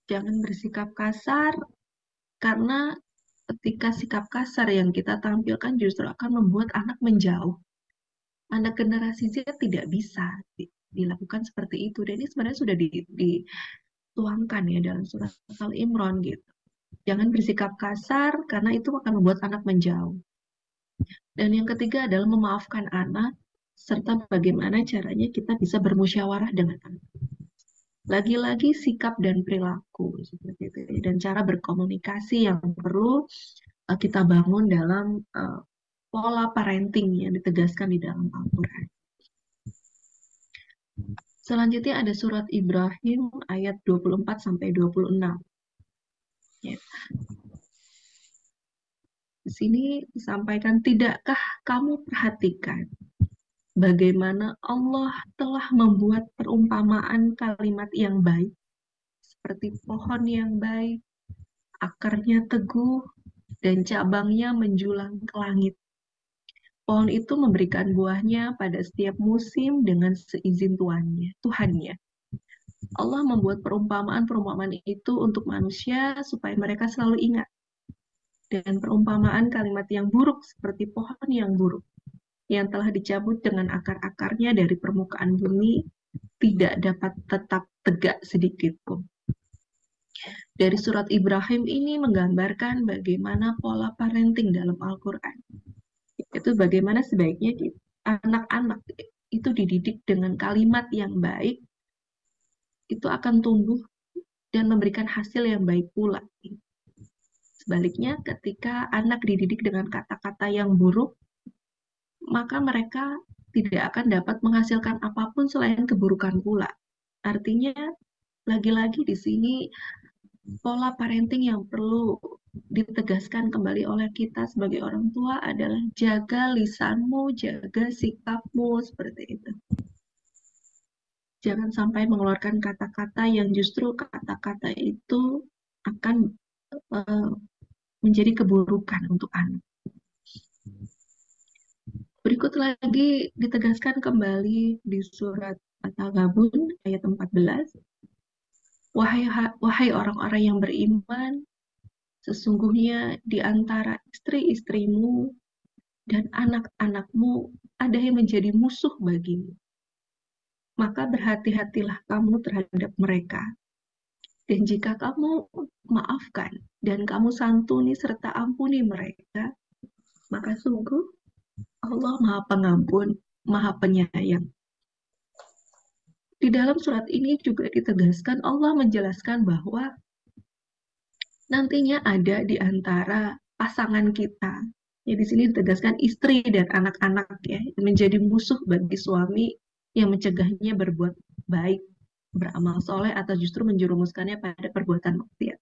Jangan bersikap kasar, karena ketika sikap kasar yang kita tampilkan justru akan membuat anak menjauh. Anak generasi Z tidak bisa dilakukan seperti itu. Dan ini sebenarnya sudah dituangkan ya dalam surat Al-Imran gitu. Jangan bersikap kasar karena itu akan membuat anak menjauh. Dan yang ketiga adalah memaafkan anak, serta bagaimana caranya kita bisa bermusyawarah dengan anak. Lagi-lagi sikap dan perilaku seperti itu, dan cara berkomunikasi yang perlu kita bangun dalam pola parenting yang ditegaskan di dalam Al-Quran. Selanjutnya ada surat Ibrahim ayat 24-26. Ya. Di sini disampaikan, tidakkah kamu perhatikan bagaimana Allah telah membuat perumpamaan kalimat yang baik, seperti pohon yang baik, akarnya teguh, dan cabangnya menjulang ke langit. Pohon itu memberikan buahnya pada setiap musim dengan seizin Tuhannya. Allah membuat perumpamaan-perumpamaan itu untuk manusia supaya mereka selalu ingat. Dan perumpamaan kalimat yang buruk seperti pohon yang buruk yang telah dicabut dengan akar-akarnya dari permukaan bumi tidak dapat tetap tegak sedikit pun. Dari surat Ibrahim ini menggambarkan bagaimana pola parenting dalam Al-Quran. Itu bagaimana sebaiknya anak-anak itu dididik dengan kalimat yang baik, itu akan tumbuh dan memberikan hasil yang baik pula. Sebaliknya, ketika anak dididik dengan kata-kata yang buruk, maka mereka tidak akan dapat menghasilkan apapun selain keburukan pula. Artinya, lagi-lagi di sini pola parenting yang perlu ditegaskan kembali oleh kita sebagai orang tua adalah jaga lisanmu, jaga sikapmu, seperti itu. Jangan sampai mengeluarkan kata-kata yang justru kata-kata itu akan menjadi keburukan untuk anak. Berikut lagi ditegaskan kembali di surat At-Taghabun ayat 14. Wahai orang-orang yang beriman, sesungguhnya di antara istri-istrimu dan anak-anakmu ada yang menjadi musuh bagimu. Maka berhati-hatilah kamu terhadap mereka. Dan jika kamu maafkan dan kamu santuni serta ampuni mereka, maka sungguh Allah Maha Pengampun, Maha Penyayang. Di dalam surat ini juga ditegaskan, Allah menjelaskan bahwa nantinya ada di antara pasangan kita. Ya, di sini ditegaskan istri dan anak-anak ya, menjadi musuh bagi suami yang mencegahnya berbuat baik, beramal soleh, atau justru menjerumuskannya pada perbuatan maksiat.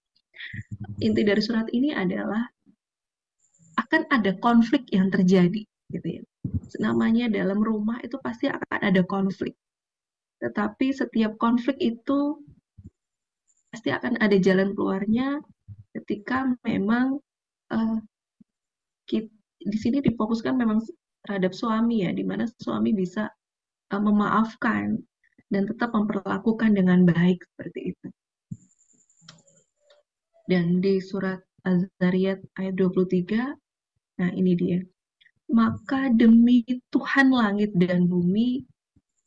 Inti dari surat ini adalah akan ada konflik yang terjadi, gitu ya. Namanya dalam rumah itu pasti akan ada konflik. Tetapi setiap konflik itu pasti akan ada jalan keluarnya ketika memang di sini difokuskan memang terhadap suami ya, di mana suami bisa memaafkan dan tetap memperlakukan dengan baik seperti itu. Dan di surat Az-Zariyat ayat 23, nah ini dia. Maka demi Tuhan langit dan bumi,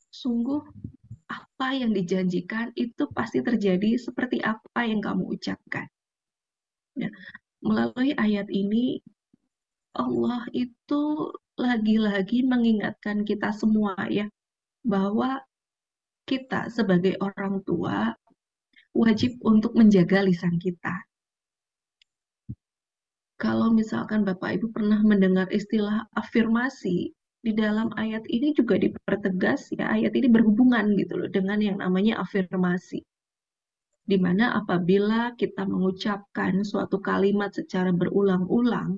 sungguh apa yang dijanjikan itu pasti terjadi seperti apa yang kamu ucapkan. Nah, melalui ayat ini, Allah itu lagi-lagi mengingatkan kita semua ya, bahwa kita sebagai orang tua wajib untuk menjaga lisan kita. Kalau misalkan Bapak Ibu pernah mendengar istilah afirmasi, di dalam ayat ini juga dipertegas ya, ayat ini berhubungan gitu loh dengan yang namanya afirmasi. Di mana apabila kita mengucapkan suatu kalimat secara berulang-ulang,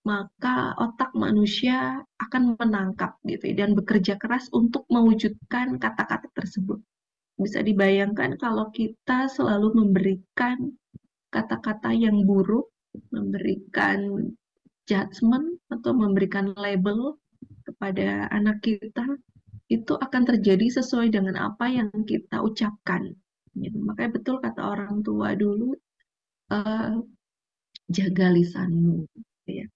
maka otak manusia akan menangkap gitu dan bekerja keras untuk mewujudkan kata-kata tersebut. Bisa dibayangkan kalau kita selalu memberikan kata-kata yang buruk, memberikan judgement atau memberikan label kepada anak kita, itu akan terjadi sesuai dengan apa yang kita ucapkan. Gitu. Makanya betul kata orang tua dulu, jaga lisanmu, ya.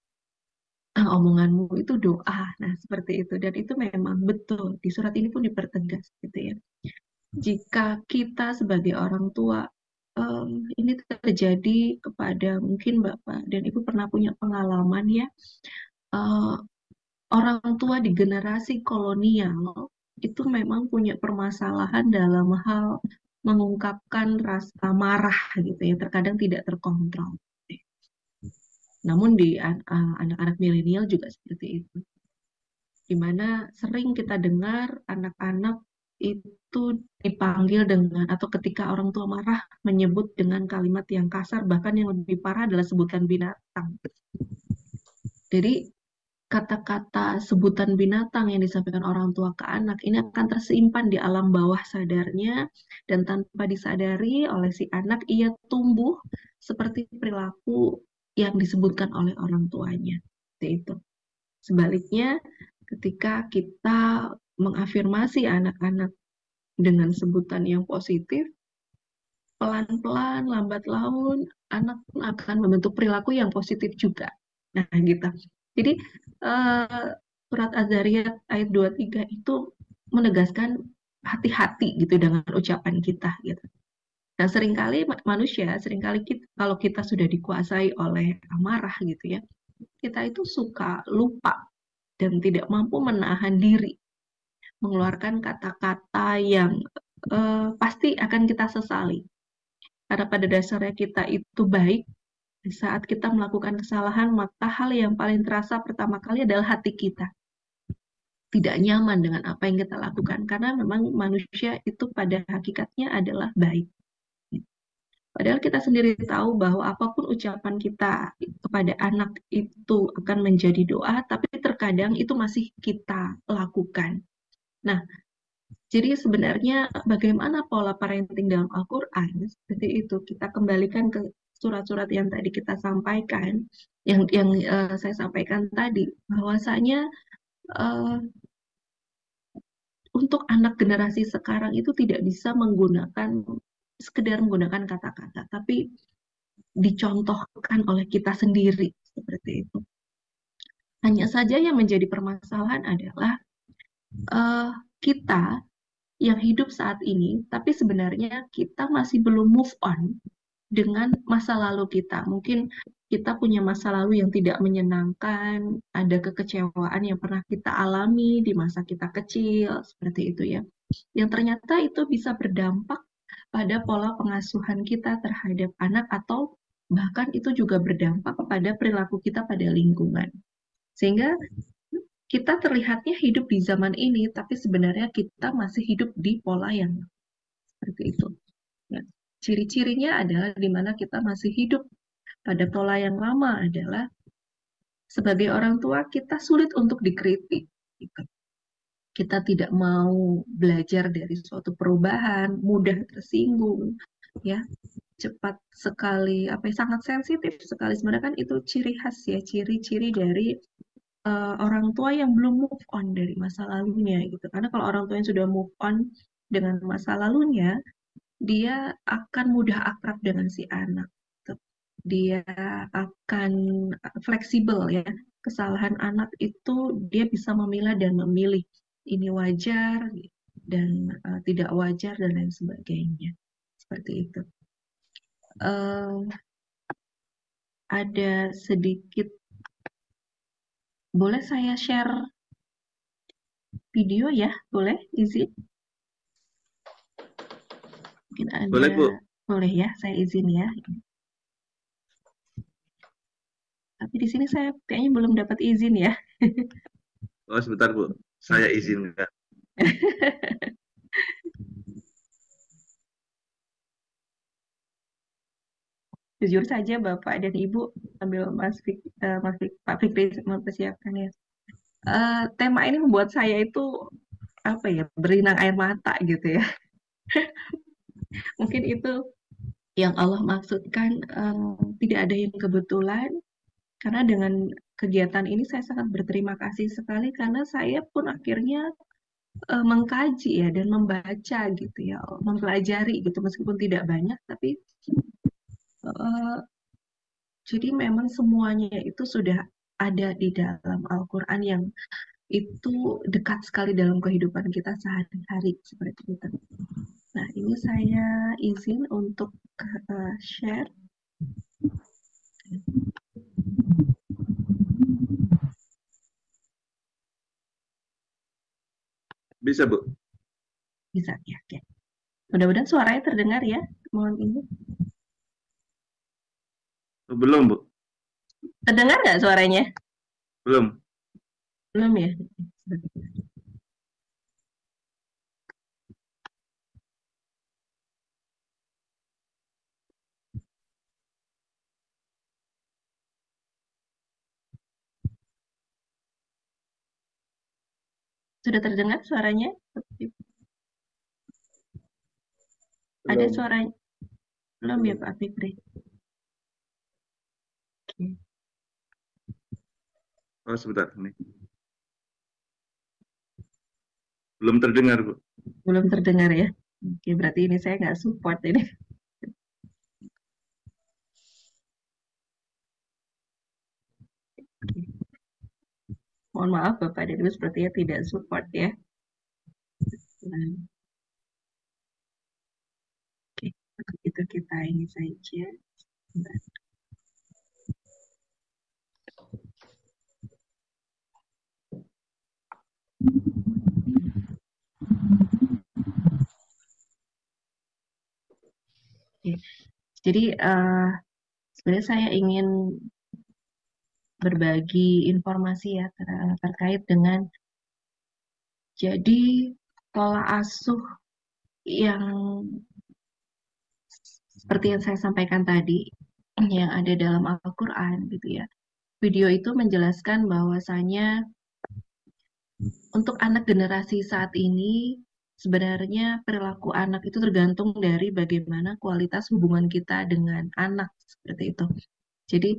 Omonganmu itu doa. Nah, seperti itu. Dan itu memang betul. Di surat ini pun dipertegas gitu ya. Jika kita sebagai orang tua, ini terjadi kepada mungkin Bapak dan Ibu pernah punya pengalaman ya, orang tua di generasi kolonial itu memang punya permasalahan dalam hal mengungkapkan rasa marah gitu ya, terkadang tidak terkontrol. Namun di anak-anak milenial juga seperti itu, di mana sering kita dengar anak-anak itu dipanggil dengan, atau ketika orang tua marah menyebut dengan kalimat yang kasar, bahkan yang lebih parah adalah sebutan binatang. Jadi kata-kata sebutan binatang yang disampaikan orang tua ke anak ini akan tersimpan di alam bawah sadarnya, dan tanpa disadari oleh si anak, ia tumbuh seperti perilaku yang disebutkan oleh orang tuanya. Seperti itu. Sebaliknya, ketika kita mengafirmasi anak-anak dengan sebutan yang positif, pelan-pelan, lambat laun, anak pun akan membentuk perilaku yang positif juga. Nah, gitu. Jadi, surat Az-Zariyat ayat 23 itu menegaskan hati-hati gitu dengan ucapan kita gitu. Dan seringkali kalau kita sudah dikuasai oleh amarah gitu ya, kita itu suka lupa dan tidak mampu menahan diri mengeluarkan kata-kata yang pasti akan kita sesali. Karena pada dasarnya kita itu baik, di saat kita melakukan kesalahan, maka hal yang paling terasa pertama kali adalah hati kita. Tidak nyaman dengan apa yang kita lakukan, karena memang manusia itu pada hakikatnya adalah baik. Padahal kita sendiri tahu bahwa apapun ucapan kita kepada anak itu akan menjadi doa, tapi terkadang itu masih kita lakukan. Nah, jadi sebenarnya bagaimana pola parenting dalam Al-Quran, seperti itu. Kita kembalikan ke surat-surat yang tadi kita sampaikan, yang saya sampaikan tadi, bahwasanya untuk anak generasi sekarang itu tidak bisa sekedar menggunakan kata-kata, tapi dicontohkan oleh kita sendiri, seperti itu. Hanya saja yang menjadi permasalahan adalah kita yang hidup saat ini, tapi sebenarnya kita masih belum move on dengan masa lalu kita. Mungkin kita punya masa lalu yang tidak menyenangkan, ada kekecewaan yang pernah kita alami di masa kita kecil, seperti itu ya. Yang ternyata itu bisa berdampak pada pola pengasuhan kita terhadap anak, atau bahkan itu juga berdampak pada perilaku kita pada lingkungan. Sehingga kita terlihatnya hidup di zaman ini, tapi sebenarnya kita masih hidup di pola yang seperti itu. Ya. Ciri-cirinya adalah di mana kita masih hidup pada pola yang lama adalah sebagai orang tua kita sulit untuk dikritik. Gitu. Kita tidak mau belajar dari suatu perubahan, mudah tersinggung, ya, cepat sekali, sangat sensitif sekali. Sebenarnya kan itu ciri khas ya, ciri-ciri dari orang tua yang belum move on dari masa lalunya gitu. Karena kalau orang tua yang sudah move on dengan masa lalunya, dia akan mudah akrab dengan si anak. Dia akan fleksibel ya. Kesalahan anak itu dia bisa memilah dan memilih. Ini wajar dan tidak wajar dan lain sebagainya. Seperti itu. Ada sedikit, boleh saya share video ya? Boleh izin? Mungkin ada. Boleh, Bu. Boleh ya, saya izin ya. Tapi di sini saya kayaknya belum dapat izin ya. Oh, sebentar, Bu. Saya izinkan. Jujur saja Bapak dan Ibu, sambil Pak Fikri mempersiapkan ya. Tema ini membuat saya itu berinang air mata gitu ya. Mungkin itu yang Allah maksudkan, tidak ada yang kebetulan, karena dengan kegiatan ini saya sangat berterima kasih sekali, karena saya pun akhirnya mengkaji ya dan membaca gitu ya, mempelajari gitu, meskipun tidak banyak, tapi jadi memang semuanya itu sudah ada di dalam Al-Quran yang itu dekat sekali dalam kehidupan kita sehari-hari, seperti itu. Nah, ini saya izin untuk share. Bisa, Bu? Bisa ya. Okay. Mudah-mudahan suaranya terdengar ya. Mohon ini. Belum, Bu. Terdengar nggak suaranya? Belum. Belum ya? Sudah terdengar suaranya? Ada Belum. suaranya? Belum ya Pak Fikri? Oke. Oh, sebentar. Nih. Belum terdengar, Bu. Belum terdengar ya? Oke, berarti ini saya nggak support ini. Oke. Mohon maaf Bapak dan Ibu sepertinya tidak support ya. Nah, oke, untuk itu kita ini saja. Sebentar. Oke. Jadi sebenarnya saya ingin berbagi informasi ya terkait dengan jadi pola asuh yang seperti yang saya sampaikan tadi yang ada dalam Al-Quran gitu ya. Video itu menjelaskan bahwasanya untuk anak generasi saat ini sebenarnya perilaku anak itu tergantung dari bagaimana kualitas hubungan kita dengan anak seperti itu. Jadi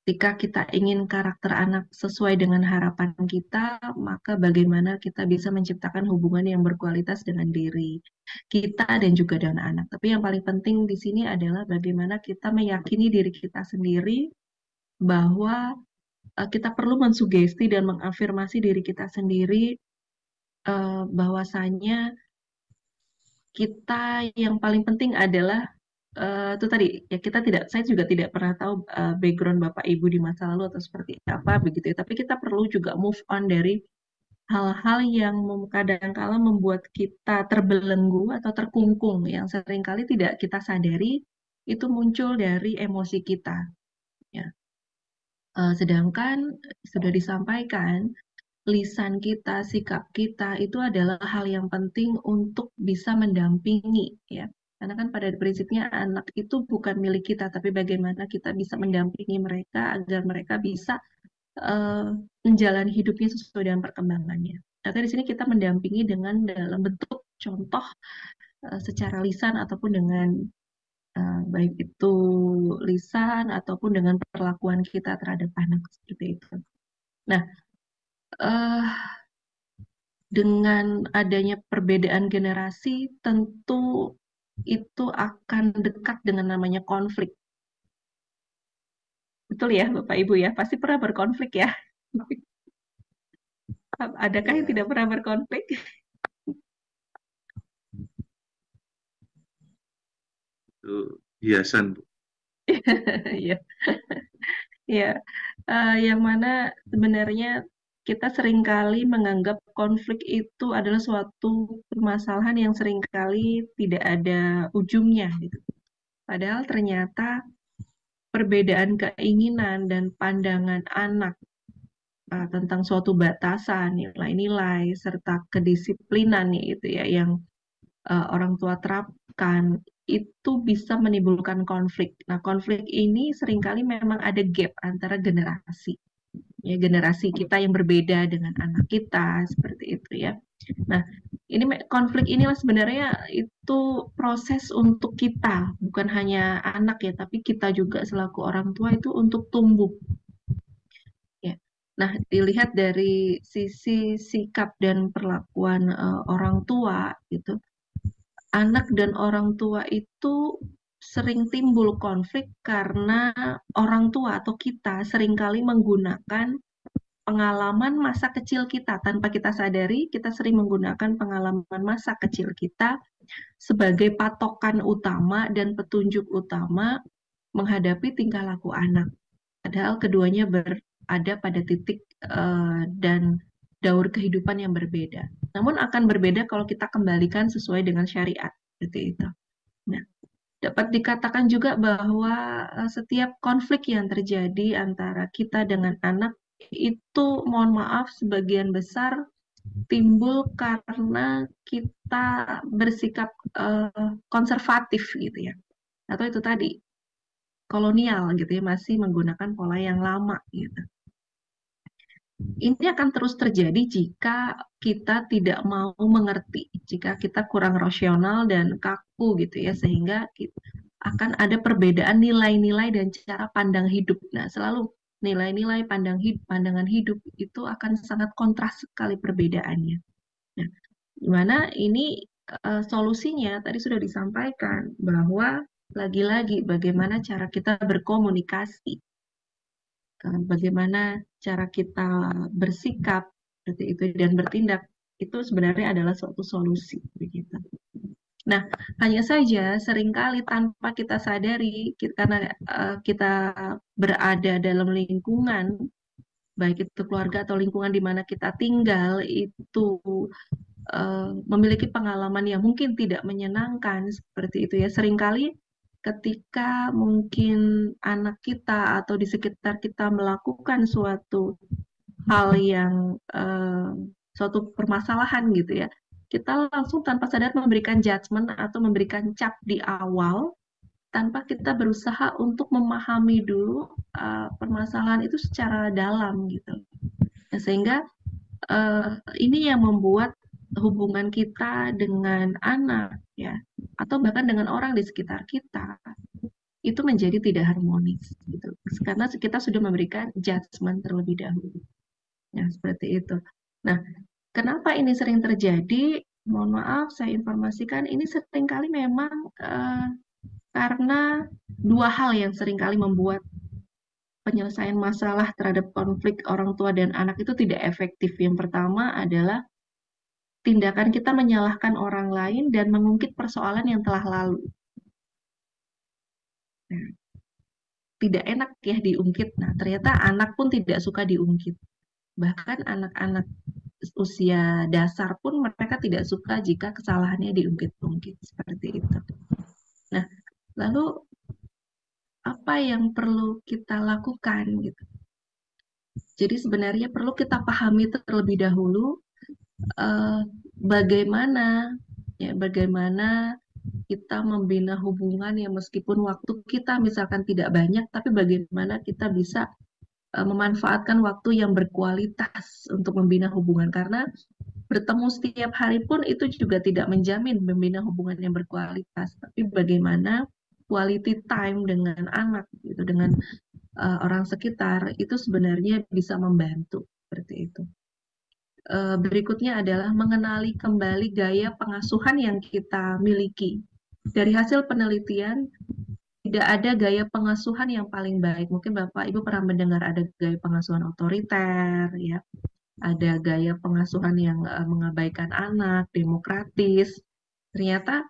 ketika kita ingin karakter anak sesuai dengan harapan kita, maka bagaimana kita bisa menciptakan hubungan yang berkualitas dengan diri kita dan juga dengan anak. Tapi yang paling penting di sini adalah bagaimana kita meyakini diri kita sendiri bahwa kita perlu mensugesti dan mengafirmasi diri kita sendiri bahwasanya kita yang paling penting adalah itu tadi ya kita tidak, saya juga tidak pernah tahu background Bapak Ibu di masa lalu atau seperti apa begitu ya. Tapi kita perlu juga move on dari hal-hal yang kadang-kala membuat kita terbelenggu atau terkungkung yang seringkali tidak kita sadari itu muncul dari emosi kita. Ya. Sedangkan sudah disampaikan lisan kita, sikap kita itu adalah hal yang penting untuk bisa mendampingi ya. Karena kan pada prinsipnya anak itu bukan milik kita, tapi bagaimana kita bisa mendampingi mereka agar mereka bisa menjalani hidupnya sesuai dengan perkembangannya. Nah, di sini kita mendampingi dengan dalam bentuk contoh secara lisan ataupun dengan baik itu lisan ataupun dengan perlakuan kita terhadap anak seperti itu. Nah, dengan adanya perbedaan generasi, tentu itu akan dekat dengan namanya konflik. Betul ya, Bapak Ibu ya? Pasti pernah berkonflik ya? Adakah yang tidak pernah berkonflik? Itu hiasan, Bu. Ya, ya. Yang mana sebenarnya kita seringkali menganggap konflik itu adalah suatu permasalahan yang seringkali tidak ada ujungnya gitu. Padahal ternyata perbedaan keinginan dan pandangan anak tentang suatu batasan, nilai-nilai, serta kedisiplinan itu ya yang orang tua terapkan itu bisa menimbulkan konflik. Nah, konflik ini seringkali memang ada gap antara generasi. Ya, generasi kita yang berbeda dengan anak kita seperti itu ya. Nah, ini konflik inilah sebenarnya itu proses untuk kita, bukan hanya anak ya, tapi kita juga selaku orang tua itu untuk tumbuh. Ya. Nah, dilihat dari sisi sikap dan perlakuan orang tua gitu, anak dan orang tua itu sering timbul konflik karena orang tua atau kita seringkali menggunakan pengalaman masa kecil kita tanpa kita sadari, kita sering menggunakan pengalaman masa kecil kita sebagai patokan utama dan petunjuk utama menghadapi tingkah laku anak. Padahal keduanya berada pada titik dan daur kehidupan yang berbeda. Namun akan berbeda kalau kita kembalikan sesuai dengan syariat seperti itu. Nah, Dapat dikatakan juga bahwa setiap konflik yang terjadi antara kita dengan anak itu, mohon maaf, sebagian besar timbul karena kita bersikap konservatif gitu ya. Atau itu tadi, kolonial gitu ya, masih menggunakan pola yang lama gitu. Ini akan terus terjadi jika kita tidak mau mengerti, jika kita kurang rasional dan kaku gitu ya, sehingga akan ada perbedaan nilai-nilai dan cara pandang hidup. Nah, selalu nilai-nilai pandangan hidup itu akan sangat kontras sekali perbedaannya. Nah, dimana ini solusinya tadi sudah disampaikan bahwa lagi-lagi bagaimana cara kita berkomunikasi, bagaimana cara kita bersikap seperti itu dan bertindak, itu sebenarnya adalah suatu solusi begitu. Nah, hanya saja seringkali tanpa kita sadari, karena kita berada dalam lingkungan, baik itu keluarga atau lingkungan di mana kita tinggal, itu memiliki pengalaman yang mungkin tidak menyenangkan seperti itu ya. Seringkali ketika mungkin anak kita atau di sekitar kita melakukan suatu hal yang suatu permasalahan gitu ya, kita langsung tanpa sadar memberikan judgement atau memberikan cap di awal tanpa kita berusaha untuk memahami dulu permasalahan itu secara dalam gitu. Nah, sehingga ini yang membuat hubungan kita dengan anak ya, atau bahkan dengan orang di sekitar kita itu menjadi tidak harmonis gitu, karena kita sudah memberikan judgement terlebih dahulu. Ya, seperti itu. Nah, kenapa ini sering terjadi? Mohon maaf, saya informasikan ini seringkali memang karena dua hal yang seringkali membuat penyelesaian masalah terhadap konflik orang tua dan anak itu tidak efektif. Yang pertama adalah tindakan kita menyalahkan orang lain dan mengungkit persoalan yang telah lalu. Nah, tidak enak ya diungkit. Nah, ternyata anak pun tidak suka diungkit. Bahkan anak-anak usia dasar pun mereka tidak suka jika kesalahannya diungkit-ungkit seperti itu. Nah, lalu apa yang perlu kita lakukan gitu? Jadi sebenarnya perlu kita pahami terlebih dahulu bagaimana kita membina hubungan yang meskipun waktu kita misalkan tidak banyak, tapi bagaimana kita bisa memanfaatkan waktu yang berkualitas untuk membina hubungan, karena bertemu setiap hari pun itu juga tidak menjamin membina hubungan yang berkualitas, tapi bagaimana quality time dengan anak gitu, dengan orang sekitar itu sebenarnya bisa membantu seperti itu. Berikutnya adalah mengenali kembali gaya pengasuhan yang kita miliki. Dari hasil penelitian, tidak ada gaya pengasuhan yang paling baik. Mungkin Bapak Ibu pernah mendengar ada gaya pengasuhan otoriter, ya, ada gaya pengasuhan yang mengabaikan anak, demokratis. Ternyata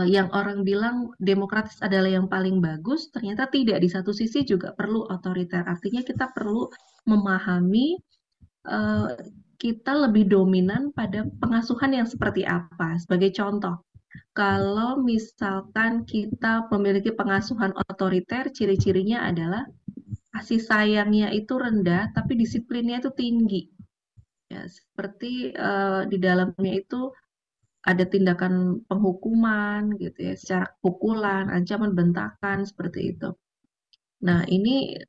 yang orang bilang demokratis adalah yang paling bagus, ternyata tidak. Di satu sisi juga perlu otoriter. Artinya kita perlu memahami kita lebih dominan pada pengasuhan yang seperti apa. Sebagai contoh, kalau misalkan kita memiliki pengasuhan otoriter, ciri-cirinya adalah kasih sayangnya itu rendah, tapi disiplinnya itu tinggi. Ya, seperti di dalamnya itu ada tindakan penghukuman, gitu ya, secara pukulan, ancaman, bentakan, seperti itu. Nah, ini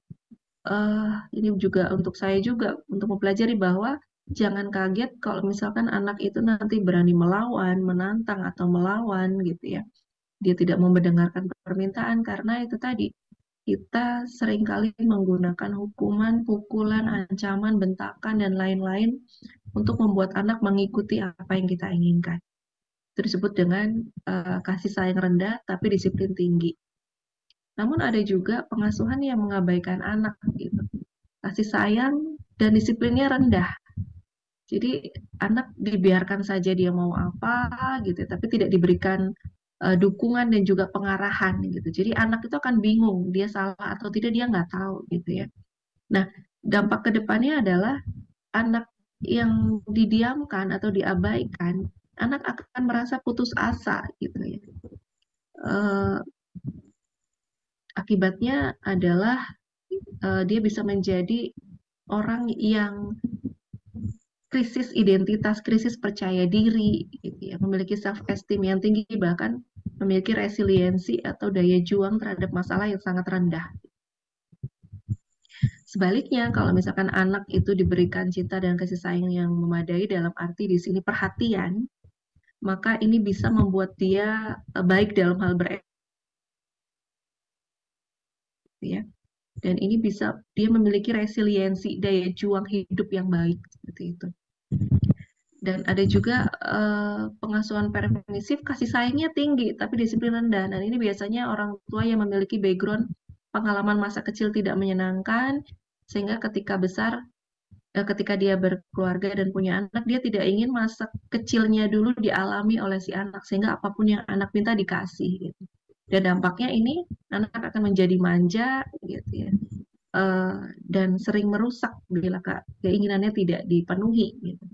juga untuk saya juga untuk mempelajari bahwa jangan kaget kalau misalkan anak itu nanti berani melawan, menantang atau melawan gitu ya. Dia tidak mau mendengarkan permintaan karena itu tadi kita seringkali menggunakan hukuman, pukulan, ancaman, bentakan dan lain-lain untuk membuat anak mengikuti apa yang kita inginkan. Itu disebut dengan kasih sayang rendah tapi disiplin tinggi. Namun ada juga pengasuhan yang mengabaikan anak gitu. Kasih sayang dan disiplinnya rendah. Jadi anak dibiarkan saja dia mau apa gitu, tapi tidak diberikan dukungan dan juga pengarahan gitu. Jadi anak itu akan bingung dia salah atau tidak, dia nggak tahu gitu ya. Nah, dampak kedepannya adalah anak yang didiamkan atau diabaikan, anak akan merasa putus asa gitu ya. eh, akibatnya adalah dia bisa menjadi orang yang krisis identitas, krisis percaya diri, gitu ya, memiliki self esteem yang tinggi, bahkan memiliki resiliensi atau daya juang terhadap masalah yang sangat rendah. Sebaliknya, kalau misalkan anak itu diberikan cinta dan kasih sayang yang memadai, dalam arti di sini perhatian, maka ini bisa membuat dia baik dalam hal ya. Dan ini bisa dia memiliki resiliensi, daya juang hidup yang baik seperti itu. Dan ada juga pengasuhan permisif, kasih sayangnya tinggi tapi disiplin rendah. Dan ini biasanya orang tua yang memiliki background pengalaman masa kecil tidak menyenangkan, sehingga ketika besar, ketika dia berkeluarga dan punya anak, dia tidak ingin masa kecilnya dulu dialami oleh si anak, sehingga apapun yang anak minta dikasih gitu. Dan dampaknya ini anak akan menjadi manja gitu ya, dan sering merusak bila keinginannya tidak dipenuhi gitu.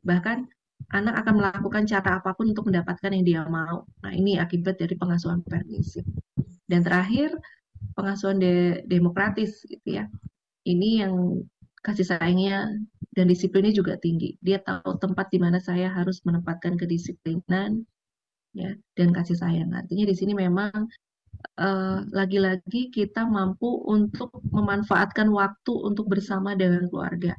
Bahkan anak akan melakukan cara apapun untuk mendapatkan yang dia mau. Nah, ini akibat dari pengasuhan permisif. Dan terakhir, pengasuhan demokratis gitu ya. Ini yang kasih sayangnya dan disiplinnya juga tinggi. Dia tahu tempat di mana saya harus menempatkan kedisiplinan ya dan kasih sayang. Artinya di sini memang lagi-lagi kita mampu untuk memanfaatkan waktu untuk bersama dengan keluarga.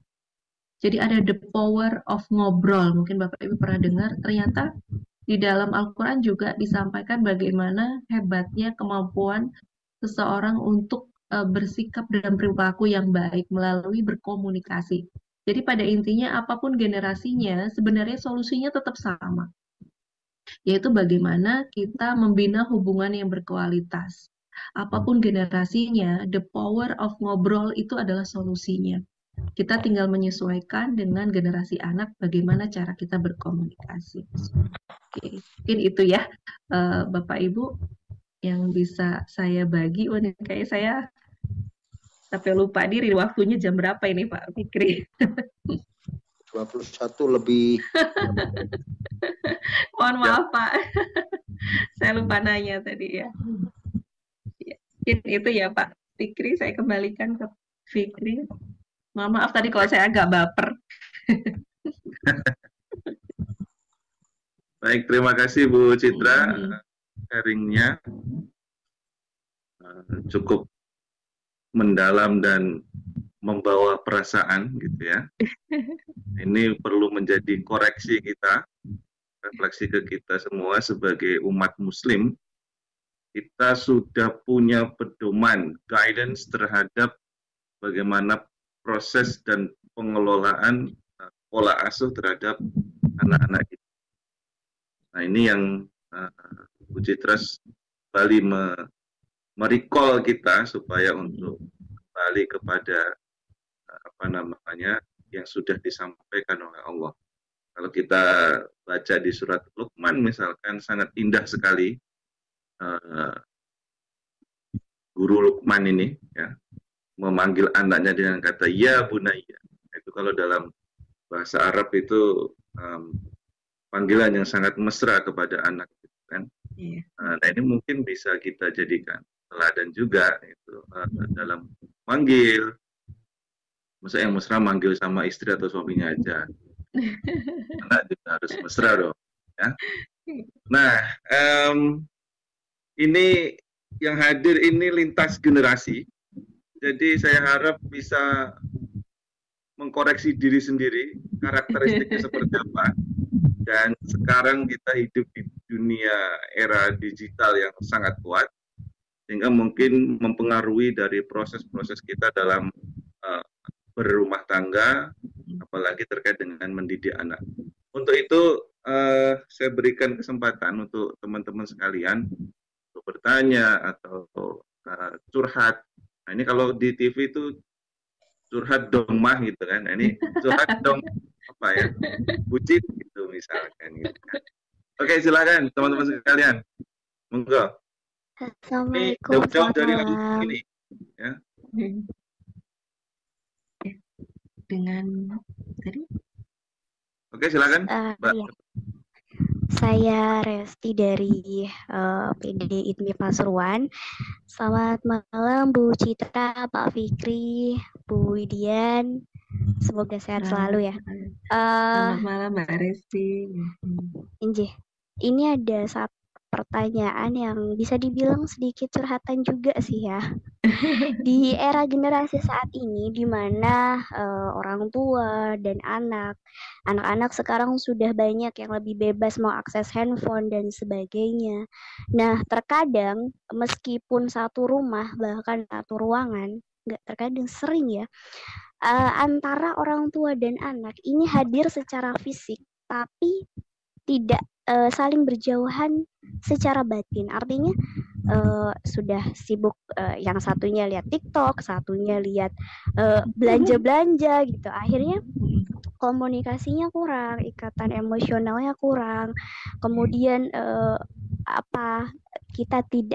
Jadi ada the power of ngobrol. Mungkin Bapak Ibu pernah dengar, ternyata di dalam Al-Quran juga disampaikan bagaimana hebatnya kemampuan seseorang untuk bersikap dan perilaku yang baik melalui berkomunikasi. Jadi pada intinya apapun generasinya, sebenarnya solusinya tetap sama, yaitu bagaimana kita membina hubungan yang berkualitas. Apapun generasinya, the power of ngobrol itu adalah solusinya. Kita tinggal menyesuaikan dengan generasi anak bagaimana cara kita berkomunikasi. Oke, mungkin itu ya Bapak Ibu yang bisa saya bagi. Oh, kayak saya sampai lupa diri waktunya jam berapa ini Pak Fikri. 21 lebih. Mohon maaf Pak. Saya lupa nanya tadi ya. Mungkin itu ya Pak Fikri, saya kembalikan ke Fikri. Mohon maaf tadi kalau saya agak baper. Baik, terima kasih Bu Citra sharingnya cukup mendalam dan membawa perasaan gitu ya. Ini perlu menjadi koreksi kita, refleksi ke kita semua sebagai umat muslim. Kita sudah punya pedoman, guidance terhadap bagaimana proses dan pengelolaan pola asuh terhadap anak-anak kita. Nah, ini yang Bu Citra kembali merecall kita supaya untuk kembali kepada yang sudah disampaikan oleh Allah. Kalau kita baca di surat Luqman misalkan, sangat indah sekali guru Luqman ini ya memanggil anaknya dengan kata ya bunayya. Itu kalau dalam bahasa Arab itu panggilan yang sangat mesra kepada anak kan. Nah, ini mungkin bisa kita jadikan teladan juga itu dalam manggil. Masa yang mesra manggil sama istri atau suaminya aja. Anak juga harus mesra dong ya. Nah, ini yang hadir ini lintas generasi. Jadi saya harap bisa mengkoreksi diri sendiri, karakteristiknya seperti apa. Dan sekarang kita hidup di dunia era digital yang sangat kuat, sehingga mungkin mempengaruhi dari proses-proses kita dalam berumah tangga, apalagi terkait dengan mendidik anak. Untuk itu, saya berikan kesempatan untuk teman-teman sekalian untuk bertanya atau curhat. Nah, ini kalau di TV itu curhat dong mah gitu kan. Nah, ini curhat dong apa ya? Bucin gitu misalkan gitu. Oke, silakan teman-teman sekalian. Monggo. Ini jauh-jauh dari ini ya. Dengan tadi? Oke, silakan. Iya. Saya Resti dari PD ITMI Pasuruan. Selamat malam Bu Citra, Pak Fikri, Bu Widian. Semoga sehat selalu ya. Selamat malam Mbak Resti. Injih, ini ada satu pertanyaan yang bisa dibilang sedikit curhatan juga sih ya. Di era generasi saat ini, di mana orang tua dan anak-anak sekarang sudah banyak yang lebih bebas mau akses handphone dan sebagainya. Nah, terkadang meskipun satu rumah, bahkan satu ruangan, nggak terkadang sering ya, antara orang tua dan anak ini hadir secara fisik, tapi tidak saling berjauhan secara batin. Artinya sudah sibuk, yang satunya lihat TikTok, satunya lihat belanja-belanja gitu. Akhirnya komunikasinya kurang, ikatan emosionalnya kurang. Kemudian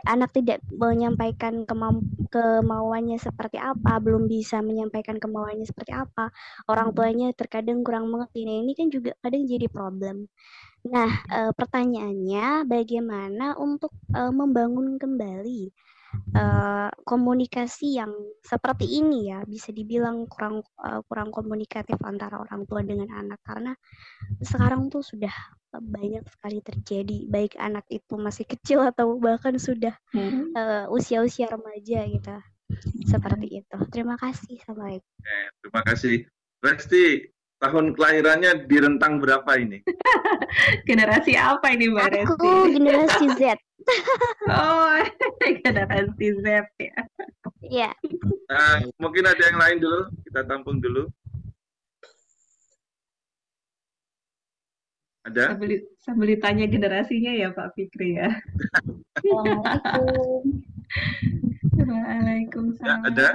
anak tidak menyampaikan kemauannya seperti apa, belum bisa menyampaikan kemauannya seperti apa. Orang tuanya terkadang kurang mengerti. Nah, ini kan juga kadang jadi problem. Nah, pertanyaannya bagaimana untuk membangun kembali komunikasi yang seperti ini ya, bisa dibilang kurang komunikatif antara orang tua dengan anak, karena sekarang tuh sudah banyak sekali terjadi, baik anak itu masih kecil atau bahkan sudah usia-usia remaja gitu. Seperti itu. Terima kasih. Assalamualaikum. Terima kasih. Resti, tahun kelahirannya di rentang berapa ini? Generasi apa ini Mbak Resti? Aku generasi Z. Oh, generasi Z ya. Iya. Mungkin ada yang lain dulu, kita tampung dulu. Ada? Sambil ditanya generasinya ya Pak Fikri ya. Assalamualaikum. Waalaikumsalam. Ya, ada?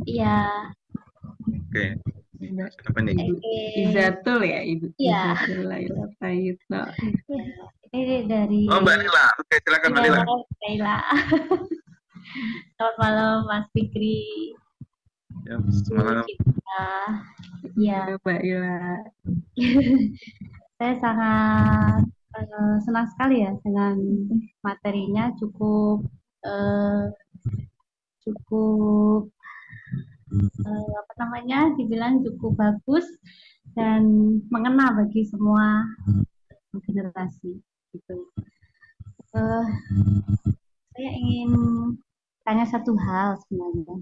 Iya. Oke. Siapa nih? Izatul ya, Ibu. Iya. Izatul Laila Prayitno. Ini dari Mbak Lila. Oke, silakan Mbak Lila. Laila. Selamat malam Mas Fikri. Ya, semalam. Iya. Mbak Ila. Saya sangat senang sekali ya dengan materinya, cukup dibilang cukup bagus dan mengena bagi semua generasi gitu. Saya ingin tanya satu hal sebenarnya.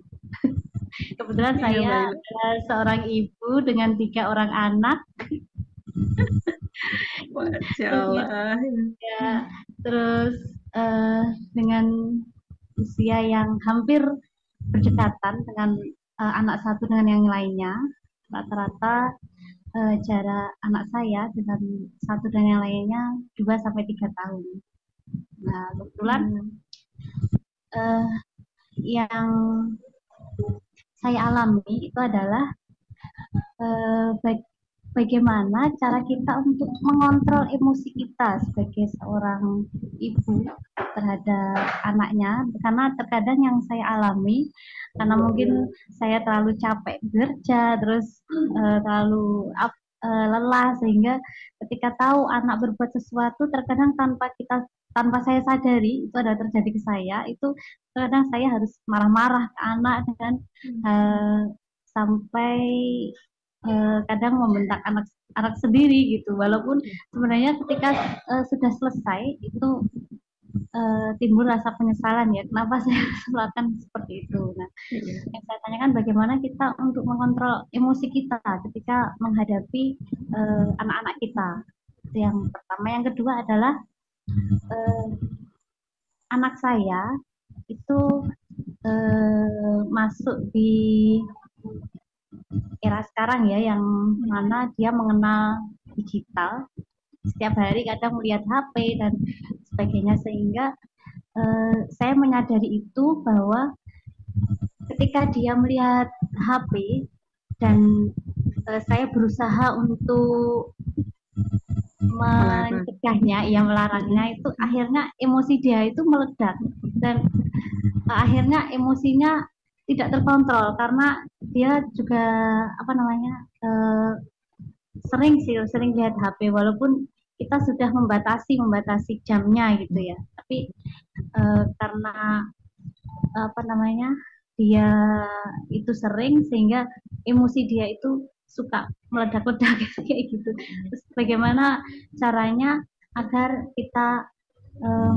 Kebetulan saya adalah seorang ibu dengan 3 orang anak. Masya Allah. Ya, terus dengan usia yang hampir berdekatan dengan anak satu dengan yang lainnya, rata-rata jarak anak saya dengan satu dan yang lainnya 2-3 tahun. Nah, kebetulan yang saya alami itu adalah bagaimana cara kita untuk mengontrol emosi kita sebagai seorang ibu terhadap anaknya, karena terkadang yang saya alami, karena mungkin saya terlalu capek bekerja, terus terlalu lelah, sehingga ketika tahu anak berbuat sesuatu, terkadang tanpa saya sadari itu ada terjadi ke saya, itu terkadang saya harus marah-marah ke anak dan sampai kadang membentak anak sendiri gitu, walaupun sebenarnya ketika sudah selesai itu timbul rasa penyesalan ya, kenapa saya melakukan seperti itu. Nah, yang saya tanyakan bagaimana kita untuk mengontrol emosi kita ketika menghadapi anak-anak kita. Itu yang pertama. Yang kedua adalah anak saya itu masuk di era sekarang ya, yang mana dia mengenal digital, setiap hari kadang melihat HP dan sebagainya, sehingga saya menyadari itu bahwa ketika dia melihat HP dan saya berusaha untuk mencegahnya, melarangnya, itu akhirnya emosi dia itu meledak dan akhirnya emosinya tidak terkontrol, karena dia juga sering lihat HP, walaupun kita sudah membatasi jamnya gitu ya. Tapi karena apa namanya, dia itu sering sehingga emosi dia itu suka meledak-ledak kayak gitu. Terus bagaimana caranya agar kita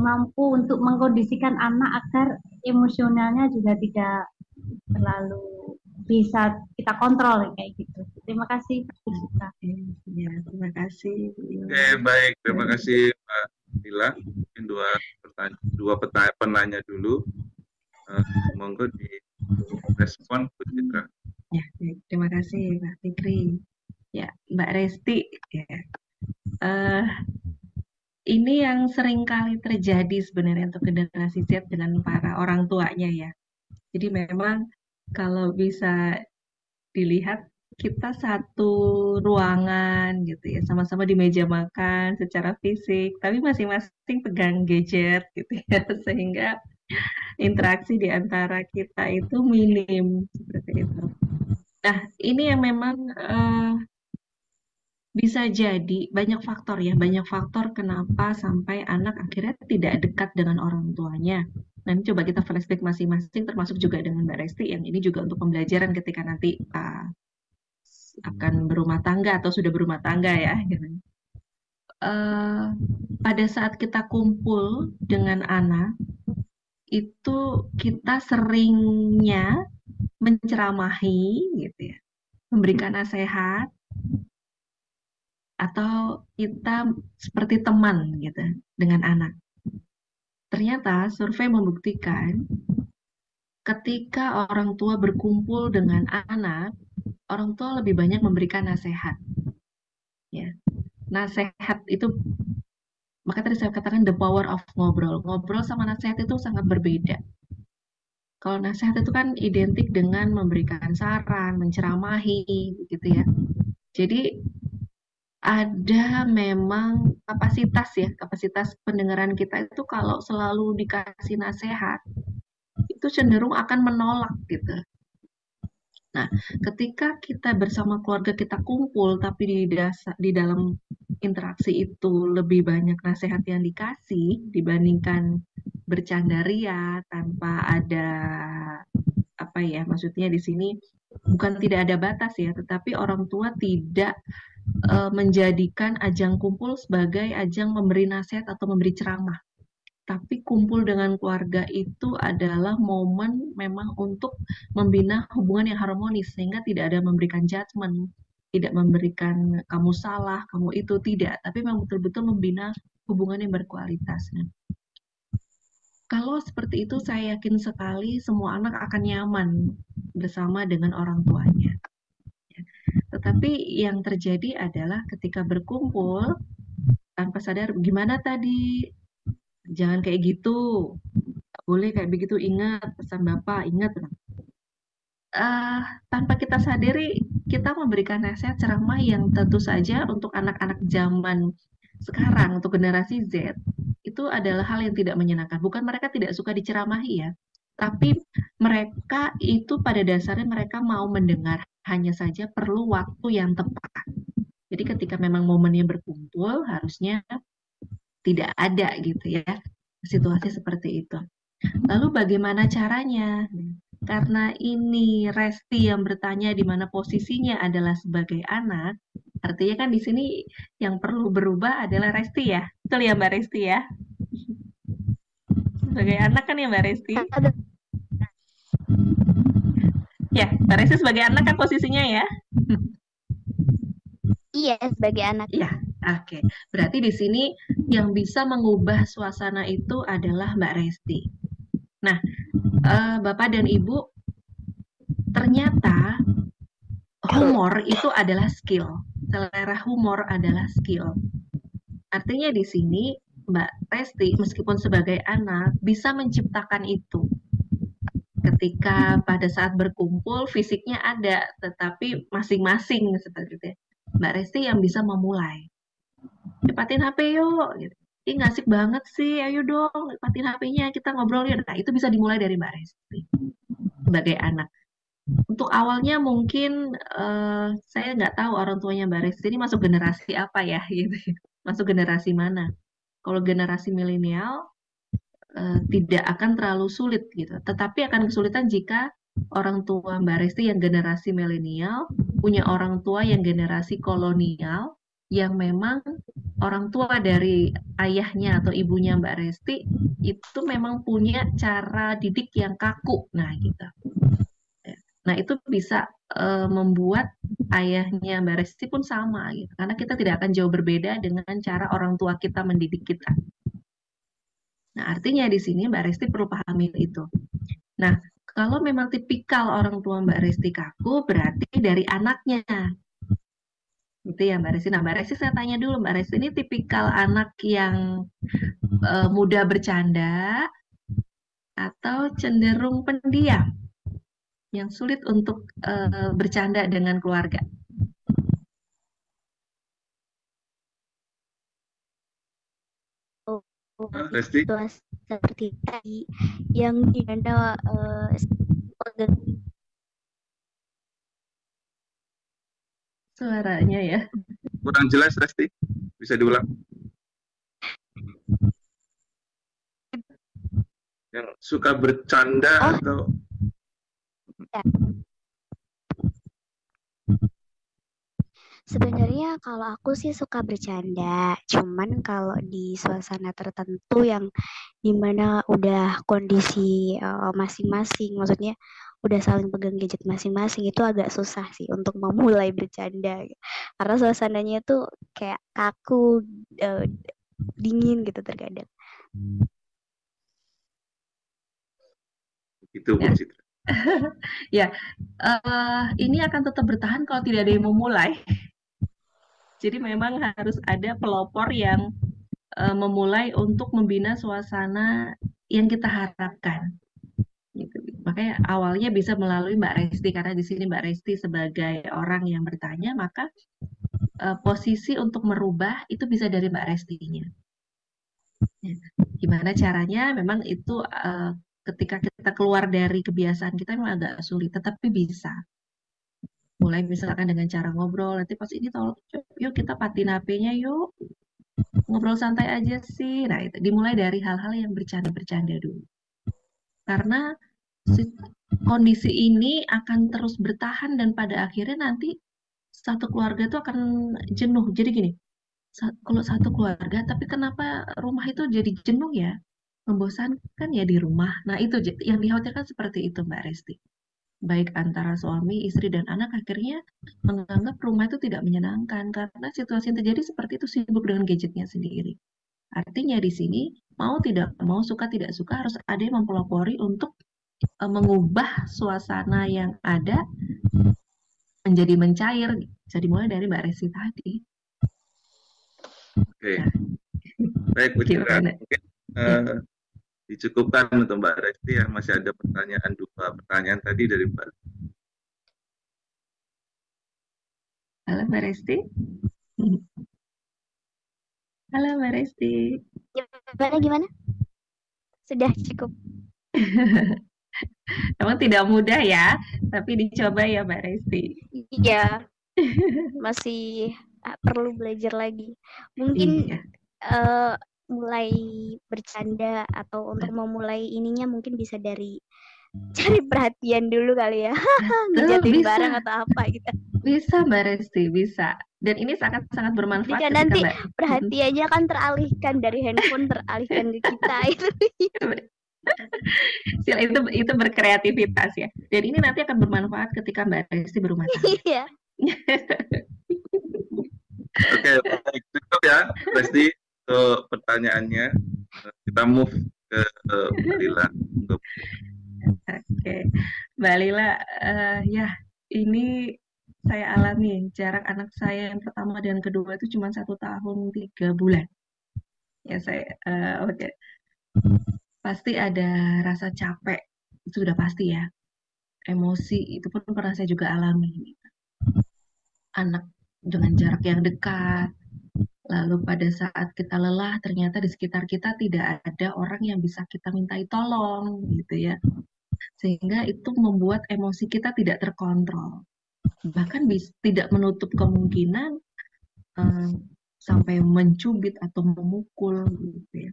mampu untuk mengkondisikan anak agar emosionalnya juga tidak terlalu bisa kita kontrol kayak gitu. Terima kasih Pak Jessica. Ya, terima kasih. Oke, baik. Terima kasih Mbak Lila. Mungkin dua penanya dulu. Monggo direspon Bu Citra. Ya, baik. Terima kasih Mbak Fikri. Ya, Mbak Resti. Ya. Ini yang sering kali terjadi sebenarnya untuk generasi Z dengan para orang tuanya ya. Jadi memang kalau bisa dilihat kita satu ruangan gitu ya, sama-sama di meja makan secara fisik, tapi masing-masing pegang gadget gitu ya, sehingga interaksi di antara kita itu minim seperti itu. Nah, ini yang memang bisa jadi banyak faktor ya, banyak faktor kenapa sampai anak akhirnya tidak dekat dengan orang tuanya. Nah, ini coba kita flashback masing-masing, termasuk juga dengan Mbak Resti, yang ini juga untuk pembelajaran ketika nanti akan berumah tangga atau sudah berumah tangga ya. Gitu. Pada saat kita kumpul dengan anak, itu kita seringnya menceramahi, gitu ya, memberikan nasihat, atau kita seperti teman gitu dengan anak. Ternyata survei membuktikan ketika orang tua berkumpul dengan anak, orang tua lebih banyak memberikan nasihat. Ya. Nasihat itu, maka tadi saya katakan the power of ngobrol. Ngobrol sama nasihat itu sangat berbeda. Kalau nasihat itu kan identik dengan memberikan saran, menceramahi gitu ya. Jadi ada memang kapasitas pendengaran kita itu kalau selalu dikasih nasihat, itu cenderung akan menolak gitu. Nah, ketika kita bersama keluarga kita kumpul, tapi di dalam interaksi itu lebih banyak nasihat yang dikasih dibandingkan bercanda ria tanpa ada maksudnya di sini bukan tidak ada batas ya, tetapi orang tua tidak menjadikan ajang kumpul sebagai ajang memberi nasihat atau memberi ceramah. Tapi kumpul dengan keluarga itu adalah momen memang untuk membina hubungan yang harmonis, sehingga tidak ada memberikan judgement, tidak memberikan kamu salah, kamu itu, tidak. Tapi memang betul-betul membina hubungan yang berkualitas. Nah, kalau seperti itu saya yakin sekali semua anak akan nyaman bersama dengan orang tuanya. Tetapi yang terjadi adalah ketika berkumpul tanpa sadar, gimana tadi? Jangan kayak gitu. Gak boleh kayak begitu, ingat pesan Bapak, ingat. Tanpa kita sadari, kita memberikan nasihat ceramah yang tentu saja untuk anak-anak zaman sekarang, untuk generasi Z, itu adalah hal yang tidak menyenangkan. Bukan mereka tidak suka diceramahi ya, tapi mereka itu pada dasarnya mereka mau mendengar, hanya saja perlu waktu yang tepat. Jadi ketika memang momennya berkumpul, harusnya tidak ada gitu ya, situasi seperti itu. Lalu bagaimana caranya? Karena ini Resti yang bertanya di mana posisinya adalah sebagai anak, artinya kan di sini yang perlu berubah adalah Resti ya. Betul ya Mbak Resti ya? Sebagai anak kan ya Mbak Resti? Ya, Mbak Resti sebagai anak kan posisinya ya? Iya, sebagai anak. Ya, oke. Berarti di sini yang bisa mengubah suasana itu adalah Mbak Resti. Nah, Bapak dan Ibu, ternyata humor itu adalah skill. Selera humor adalah skill. Artinya di sini Mbak Resti, meskipun sebagai anak, bisa menciptakan itu. Ketika pada saat berkumpul, fisiknya ada, tetapi masing-masing seperti itu. Mbak Resti yang bisa memulai. Cepatin HP yuk. Gitu. Ih, nggak asik banget sih, ayo dong, cepatin HP-nya, kita ngobrol yuk. Nah, itu bisa dimulai dari Mbak Resti sebagai anak. Untuk awalnya mungkin saya nggak tahu orang tuanya Mbak Resti ini masuk generasi apa ya, gitu. masuk generasi mana. Kalau generasi milenial tidak akan terlalu sulit gitu. Tetapi akan kesulitan jika orang tua Mbak Resti yang generasi milenial punya orang tua yang generasi kolonial yang memang orang tua dari ayahnya atau ibunya Mbak Resti itu memang punya cara didik yang kaku. Nah, gitu. Nah, itu bisa membuat ayahnya Mbak Resti pun sama gitu. Karena kita tidak akan jauh berbeda dengan cara orang tua kita mendidik kita. Nah, artinya di sini Mbak Resti perlu pahami itu. Nah, kalau memang tipikal orang tua Mbak Resti kaku, berarti dari anaknya. Gitu ya Mbak Resti. Nah, Mbak Resti saya tanya dulu, Mbak Resti ini tipikal anak yang mudah bercanda atau cenderung pendiam, yang sulit untuk bercanda dengan keluarga? Resti? Situasi seperti tadi yang dimana Suaranya ya. Kurang jelas, Resti. Bisa diulang? Yang suka bercanda atau... Sebenarnya kalau aku sih suka bercanda, cuman kalau di suasana tertentu yang dimana udah kondisi masing-masing, maksudnya udah saling pegang gadget masing-masing, itu agak susah sih untuk memulai bercanda, karena suasananya tuh kayak kaku, dingin gitu terkadang. Itu Bu Citra. Ya, ini akan tetap bertahan kalau tidak ada yang memulai. Jadi memang harus ada pelopor yang memulai untuk membina suasana yang kita harapkan. Gitu. Makanya awalnya bisa melalui Mbak Resti, karena di sini Mbak Resti sebagai orang yang bertanya, maka posisi untuk merubah itu bisa dari Mbak Restinya. Gimana caranya? Memang itu ketika kita keluar dari kebiasaan kita memang agak sulit, tetapi bisa. Mulai misalkan dengan cara ngobrol, nanti pas ini tolong yuk kita patin HP-nya yuk, ngobrol santai aja sih. Nah, itu dimulai dari hal-hal yang bercanda-bercanda dulu. Karena kondisi ini akan terus bertahan dan pada akhirnya nanti satu keluarga itu akan jenuh. Jadi gini, kalau satu keluarga, tapi kenapa rumah itu jadi jenuh ya? Membosankan ya di rumah. Nah, itu yang dikhawatirkan seperti itu, Mbak Resti. Baik antara suami, istri, dan anak akhirnya menganggap rumah itu tidak menyenangkan karena situasi yang terjadi seperti itu, sibuk dengan gadgetnya sendiri. Artinya di sini mau tidak mau, suka tidak suka, harus ada yang mempelopori untuk mengubah suasana yang ada menjadi mencair. Bisa dimulai dari Mbak Resti tadi. Oke. Baik Bu Citra. Mungkin dicukupkan untuk Mbak Resti yang masih ada pertanyaan, 2 pertanyaan tadi dari Mbak. Halo Mbak Resti. Halo Mbak Resti. Gimana? Sudah cukup. Emang tidak mudah ya, tapi dicoba ya Mbak Resti. Iya, masih perlu belajar lagi. Mungkin mulai bercanda atau untuk memulai ininya mungkin bisa dari cari perhatian dulu kali ya. Ngejatin barang atau apa gitu. Bisa Mbak Resti, bisa. Dan ini sangat-sangat bermanfaat. Jika nanti perhatiannya kan teralihkan dari handphone, teralihkan ke kita itu. Itu berkreativitas ya. Dan ini nanti akan bermanfaat ketika Mbak Resti berumah tangga. Iya. Oke, baik. Cukup ya Resti untuk pertanyaannya. Kita move ke Mbak Lila. Oke, Mbak Lila, ya ini saya alami jarak anak saya yang pertama dan kedua itu cuma 1 tahun 3 bulan. Ya saya, oke. Pasti ada rasa capek, itu sudah pasti ya. Emosi itu pun pernah saya juga alami. Anak dengan jarak yang dekat, lalu pada saat kita lelah ternyata di sekitar kita tidak ada orang yang bisa kita mintai tolong gitu ya. Sehingga itu membuat emosi kita tidak terkontrol. Bahkan tidak menutup kemungkinan sampai mencubit atau memukul gitu ya.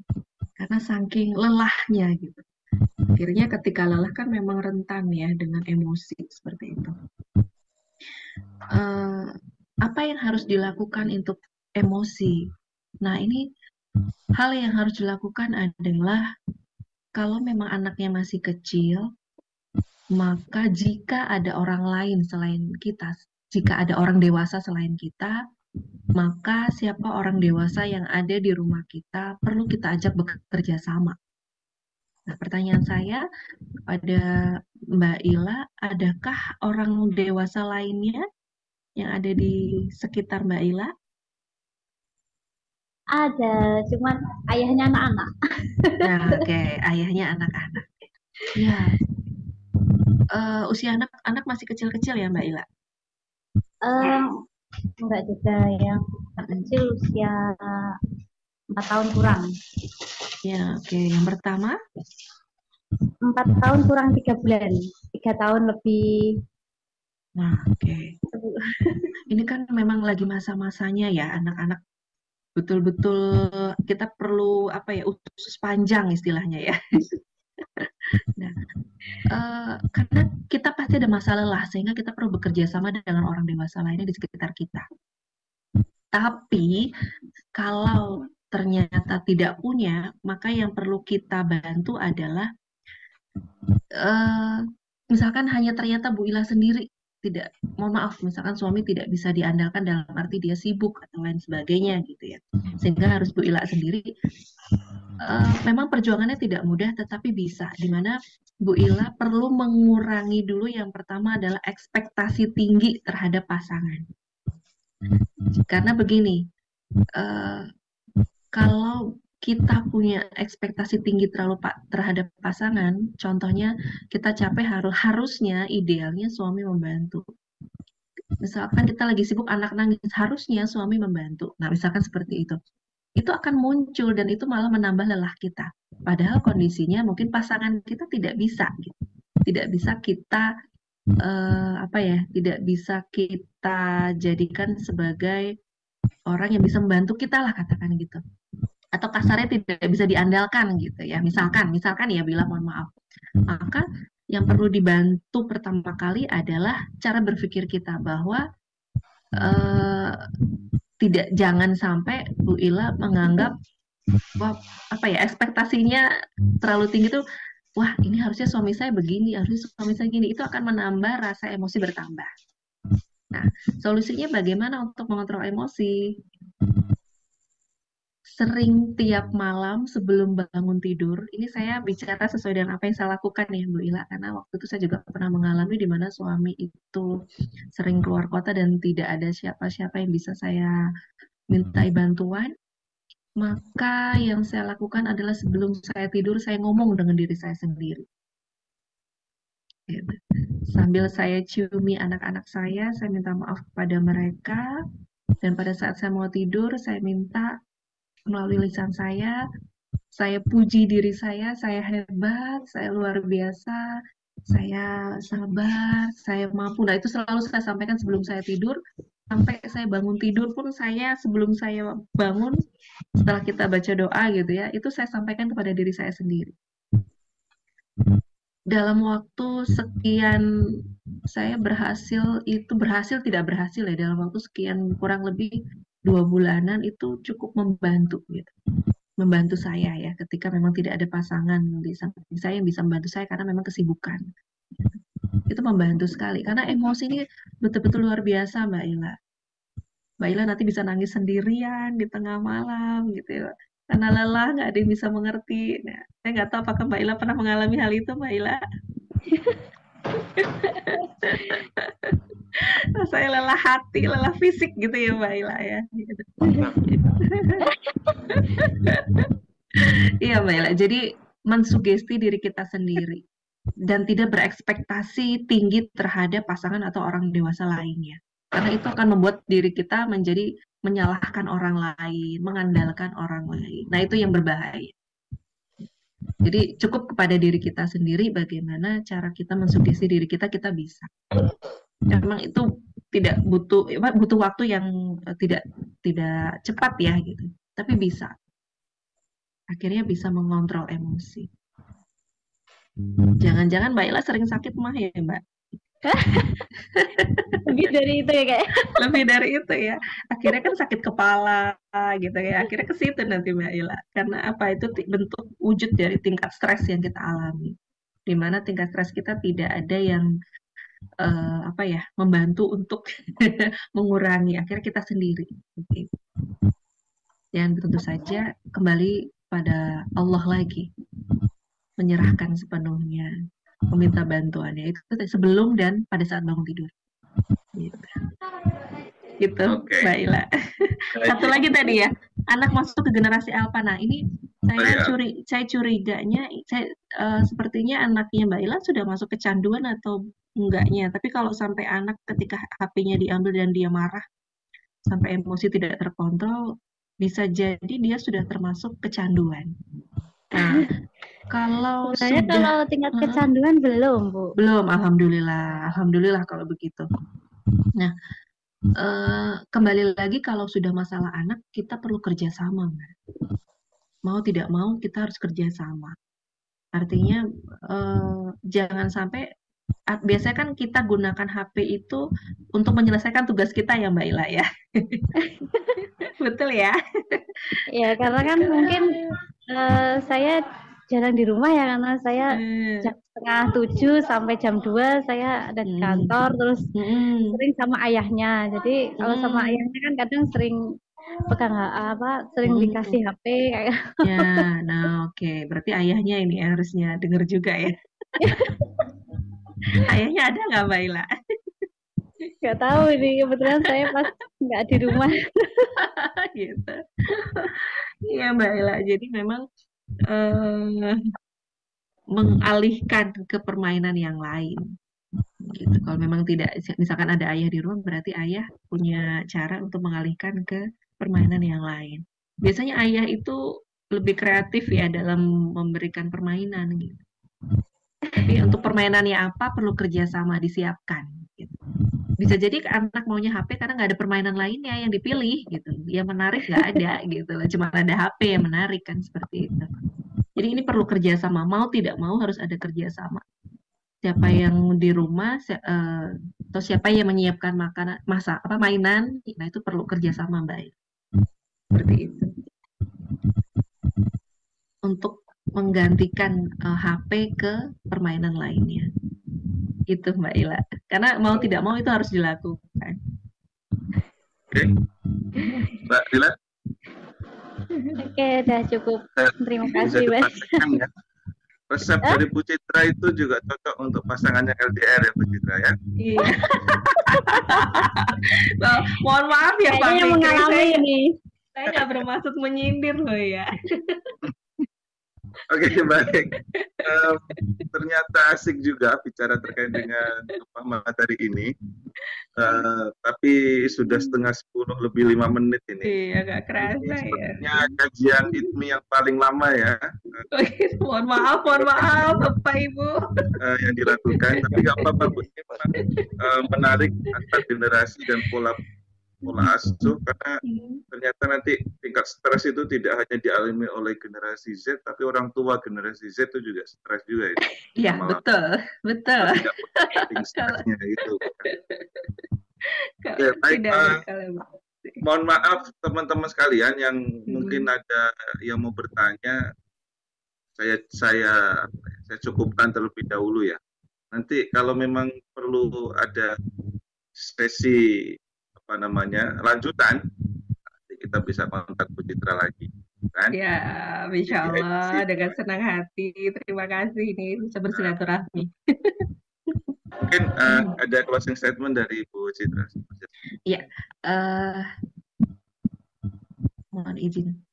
Karena saking lelahnya gitu. Akhirnya ketika lelah kan memang rentan ya dengan emosi seperti itu. Apa yang harus dilakukan untuk emosi? Nah, ini hal yang harus dilakukan adalah kalau memang anaknya masih kecil, maka jika ada orang lain selain kita, jika ada orang dewasa selain kita, maka siapa orang dewasa yang ada di rumah kita perlu kita ajak bekerja sama. Nah, pertanyaan saya kepada Mbak Ila, adakah orang dewasa lainnya yang ada di sekitar Mbak Ila? Ada, cuman ayahnya anak-anak. Nah, oke, ayahnya anak-anak. Ya, usia anak-anak masih kecil-kecil ya Mbak Ila? Enggak juga, yang kecil usia 4 tahun kurang. Ya, oke. Yang pertama? 4 tahun kurang 3 bulan. 3 tahun lebih. Nah, oke. Ini kan memang lagi masa-masanya ya, anak-anak. Betul-betul kita perlu usus panjang istilahnya ya. Nah, karena kita pasti ada masa lelah sehingga kita perlu bekerja sama dengan orang dewasa lainnya di sekitar kita. Tapi kalau ternyata tidak punya, maka yang perlu kita bantu adalah misalkan hanya ternyata Bu Ila sendiri tidak, mohon maaf, misalkan suami tidak bisa diandalkan dalam arti dia sibuk atau lain sebagainya gitu ya, sehingga harus Bu Ila sendiri. Memang perjuangannya tidak mudah, tetapi bisa, dimana Bu Ila perlu mengurangi dulu. Yang pertama adalah ekspektasi tinggi terhadap pasangan. Karena begini, kalau kita punya ekspektasi tinggi terhadap pasangan, contohnya kita capek, harusnya idealnya suami membantu. Misalkan kita lagi sibuk, anak nangis, harusnya suami membantu. Nah, misalkan seperti itu. Itu akan muncul dan itu malah menambah lelah kita. Padahal kondisinya mungkin pasangan kita tidak bisa, gitu. Tidak bisa kita tidak bisa kita jadikan sebagai orang yang bisa membantu kita lah, katakan gitu. Atau kasarnya tidak bisa diandalkan gitu ya. Misalkan ya bilang mohon maaf. Maka yang perlu dibantu pertama kali adalah cara berpikir kita, bahwa jangan sampai Bu Ila menganggap ekspektasinya terlalu tinggi tuh, wah ini harusnya suami saya begini, harusnya suami saya gini. Itu akan menambah rasa emosi bertambah. Nah, solusinya bagaimana untuk mengontrol emosi? Sering tiap malam sebelum bangun tidur, ini saya bicara sesuai dengan apa yang saya lakukan ya Bu Ila, karena waktu itu saya juga pernah mengalami di mana suami itu sering keluar kota dan tidak ada siapa-siapa yang bisa saya mintai bantuan. Maka yang saya lakukan adalah sebelum saya tidur, saya ngomong dengan diri saya sendiri. Sambil saya ciumi anak-anak saya minta maaf kepada mereka, dan pada saat saya mau tidur, saya minta melalui lisan saya puji diri saya hebat, saya luar biasa, saya sabar, saya mampu. Nah, itu selalu saya sampaikan sebelum saya tidur. Sampai saya bangun tidur pun sebelum saya bangun, setelah kita baca doa gitu ya, itu saya sampaikan kepada diri saya sendiri. Dalam waktu sekian saya berhasil tidak berhasil ya, dalam waktu sekian kurang lebih 2 bulanan itu cukup membantu gitu. Membantu saya ya, ketika memang tidak ada pasangan di samping saya yang bisa membantu saya karena memang kesibukan. Itu membantu sekali, karena emosi ini betul-betul luar biasa Mbak Ila. Mbak Ila nanti bisa nangis sendirian di tengah malam gitu ya, karena lelah, nggak ada yang bisa mengerti. Nah, saya nggak tahu apakah Mbak Ila pernah mengalami hal itu, Mbak Ila. Saya lelah hati, lelah fisik gitu ya Mbak Ila ya. Iya Mbak Ila, jadi mensugesti diri kita sendiri dan tidak berekspektasi tinggi terhadap pasangan atau orang dewasa lainnya, karena itu akan membuat diri kita menjadi menyalahkan orang lain, mengandalkan orang lain. Nah, itu yang berbahaya. Jadi cukup kepada diri kita sendiri, bagaimana cara kita mensugesti diri kita bisa. Memang itu tidak butuh waktu yang tidak tidak cepat ya gitu, tapi bisa. Akhirnya bisa mengontrol emosi. Jangan-jangan Mbak Ila sering sakit mah ya Mbak? Lebih dari itu ya kayak. Lebih dari itu ya. Akhirnya kan sakit kepala gitu ya. Akhirnya ke situ nanti Mbak Ila. Karena apa itu bentuk wujud dari tingkat stres yang kita alami. Di mana tingkat stres kita tidak ada yang membantu untuk mengurangi. Akhirnya kita sendiri. Gitu. Dan tentu saja kembali pada Allah lagi. Menyerahkan sepenuhnya. Meminta bantuannya. Itu sebelum dan pada saat bangun tidur. Gitu, Oke. Mbak Ila. Satu lagi tadi ya, anak masuk ke generasi alpha. Nah, ini saya curiganya, sepertinya anaknya Mbak Ila sudah masuk kecanduan atau enggaknya. Tapi kalau sampai anak ketika HP-nya diambil dan dia marah, sampai emosi tidak terkontrol, bisa jadi dia sudah termasuk kecanduan. Nah, kalau tingkat kecanduan belum, Bu. Belum, alhamdulillah kalau begitu. Nah, kembali lagi kalau sudah masalah anak, kita perlu kerjasama, Mbak. Mau tidak mau kita harus kerjasama. Artinya jangan sampai, biasanya kan kita gunakan HP itu untuk menyelesaikan tugas kita ya Mbak Ila ya. Betul ya? Ya, karena kan mungkin saya jarang di rumah ya, karena saya jam 6:30 sampai jam 2 saya ada di kantor, terus sering sama ayahnya. Jadi kalau sama ayahnya kan kadang sering pegang sering dikasih HP kayak. Ya, nah oke. Berarti ayahnya ini harusnya dengar juga ya. Ayahnya ada nggak Mbak Ila? Nggak tahu ini, kebetulan saya pas nggak di rumah. Gitu. Iya Mbak Ila. Jadi memang mengalihkan ke permainan yang lain. Gitu. Kalau memang tidak, misalkan ada ayah di rumah, berarti ayah punya cara untuk mengalihkan ke permainan yang lain. Biasanya ayah itu lebih kreatif ya dalam memberikan permainan gitu. Tapi untuk permainannya apa perlu kerjasama disiapkan. Gitu. Bisa jadi anak maunya HP karena nggak ada permainan lainnya yang dipilih gitu. Yang menarik nggak ada gitu. Cuma ada HP yang menarik kan seperti itu. Jadi ini perlu kerjasama. Mau tidak mau harus ada kerjasama. Siapa yang di rumah atau siapa yang menyiapkan makanan, mainan, nah itu perlu kerjasama Mbak. Seperti itu. Untuk menggantikan HP ke permainan lainnya. Itu Mbak Ila. Karena mau tidak mau itu harus dilakukan. Oke. Mbak Ila? Oke, udah cukup. Terima kasih, Mbak. Ya. Resep dari Bu Citra itu juga cocok untuk pasangannya LDR ya Bu Citra ya. Iya. Mohon maaf ya Pak Fikri. Mengalami ini. Saya nggak bermaksud menyindir loh ya. Oke, baik. Ternyata asik juga bicara terkait dengan Tumpah Matahari ini. Tapi sudah 9:30 lebih 5 menit ini. Iya, agak kerasa ya. Sepertinya kajian ITMI yang paling lama ya. Mohon maaf Bapak Ibu. Yang dilakukan. Tapi nggak apa-apa, Bu. Ini menarik antar generasi dan pola asuh, karena ternyata nanti tingkat stres itu tidak hanya dialami oleh generasi Z, tapi orang tua generasi Z itu juga stres juga itu. Iya, betul. Tidak stresnya itu. Oke, baik. Mohon maaf teman-teman sekalian yang mungkin ada yang mau bertanya, saya cukupkan terlebih dahulu ya. Nanti kalau memang perlu ada sesi lanjutan, nanti kita bisa kontak Bu Citra lagi kan? Ya, insya Allah dengan senang hati. Terima kasih ini bisa bersilaturahmi. Mungkin ada closing statement dari Bu Citra. Iya, mohon izin.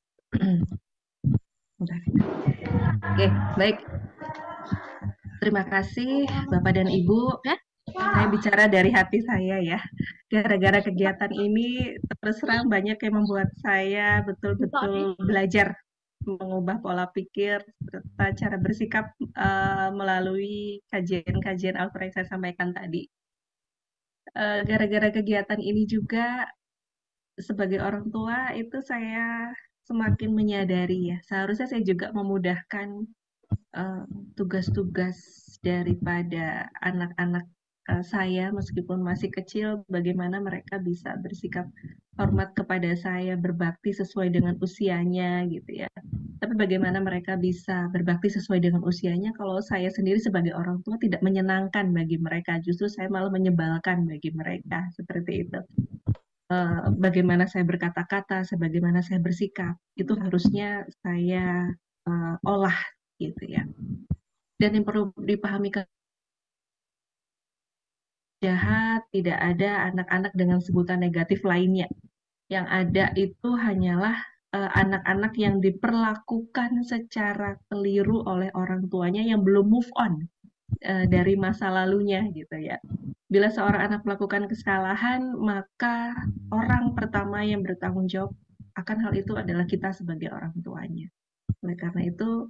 Oke, baik. Terima kasih Bapak dan Ibu. Saya bicara dari hati saya ya. Gara-gara kegiatan ini terus terang banyak yang membuat saya betul-betul belajar mengubah pola pikir serta cara bersikap melalui kajian-kajian Al-Quran yang saya sampaikan tadi. Gara-gara kegiatan ini juga sebagai orang tua itu saya semakin menyadari ya, seharusnya saya juga memudahkan tugas-tugas daripada anak-anak saya meskipun masih kecil, bagaimana mereka bisa bersikap hormat kepada saya, berbakti sesuai dengan usianya gitu ya. Tapi bagaimana mereka bisa berbakti sesuai dengan usianya kalau saya sendiri sebagai orang tua tidak menyenangkan bagi mereka, justru saya malah menyebalkan bagi mereka, seperti itu. Bagaimana saya berkata-kata, sebagaimana saya bersikap, itu harusnya saya olah gitu ya. Dan yang perlu dipahami jahat, tidak ada anak-anak dengan sebutan negatif lainnya. Yang ada itu hanyalah anak-anak yang diperlakukan secara keliru oleh orang tuanya yang belum move on dari masa lalunya gitu ya. Bila seorang anak melakukan kesalahan, maka orang pertama yang bertanggung jawab akan hal itu adalah kita sebagai orang tuanya. Oleh karena itu,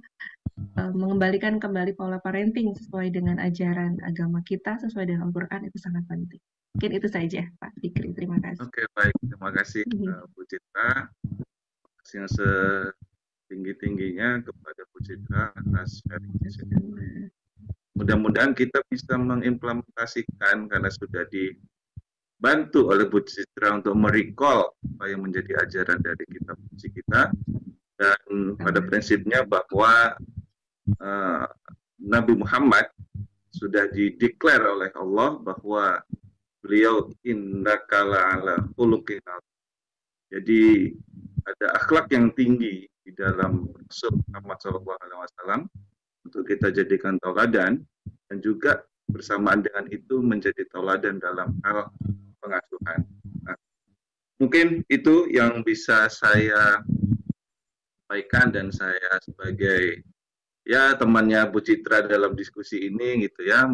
mengembalikan kembali pola parenting sesuai dengan ajaran agama kita, sesuai dengan Al-Quran, itu sangat penting. Mungkin itu saja, Pak Fikri. Terima kasih. Oke, baik. Terima kasih, Bu Citra. Terima kasih yang setinggi-tingginya kepada Bu Citra atas sharing. Mudah-mudahan kita bisa mengimplementasikan karena sudah dibantu oleh Bu Citra untuk merecall apa yang menjadi ajaran dari kitab suci kita, dan pada prinsipnya bahwa Nabi Muhammad sudah dideklar oleh Allah bahwa beliau innaka la'ala khuluqin azim. Jadi ada akhlak yang tinggi di dalam Rasul Muhammad SAW untuk kita jadikan tauladan, dan juga bersamaan dengan itu menjadi tauladan dalam hal pengasuhan. Nah, mungkin itu yang bisa saya sampaikan, dan saya sebagai ya temannya Bu Citra dalam diskusi ini gitu ya,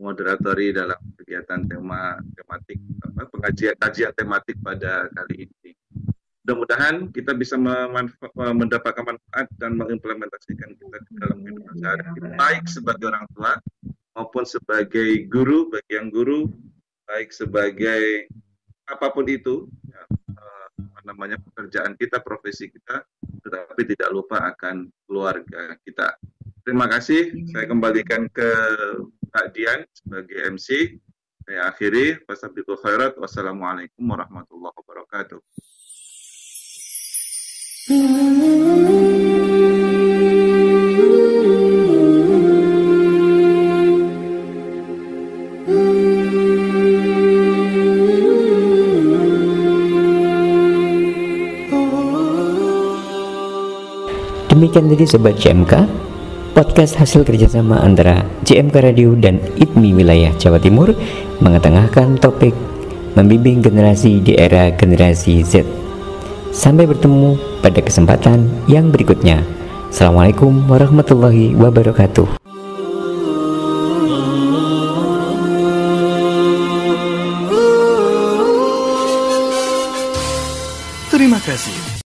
moderatori dalam kegiatan tematik kajian tematik pada kali ini. Mudah-mudahan kita bisa mendapatkan manfaat dan mengimplementasikan kita dalam kehidupan sehari-hari, baik sebagai orang tua maupun sebagai guru, bagi yang guru, baik sebagai apapun itu ya, pekerjaan kita, profesi kita, tetapi tidak lupa akan keluarga kita. Terima kasih. Saya kembalikan ke Pak Dian sebagai MC. Saya akhiri. Fastabiqul khairat. Wassalamualaikum warahmatullahi wabarakatuh. Demikian tadi Sobat JMK, podcast hasil kerjasama antara JMK Radio dan ITMI Wilayah Jawa Timur, mengetengahkan topik membimbing generasi di era generasi Z. Sampai bertemu pada kesempatan yang berikutnya. Assalamualaikum warahmatullahi wabarakatuh. Terima kasih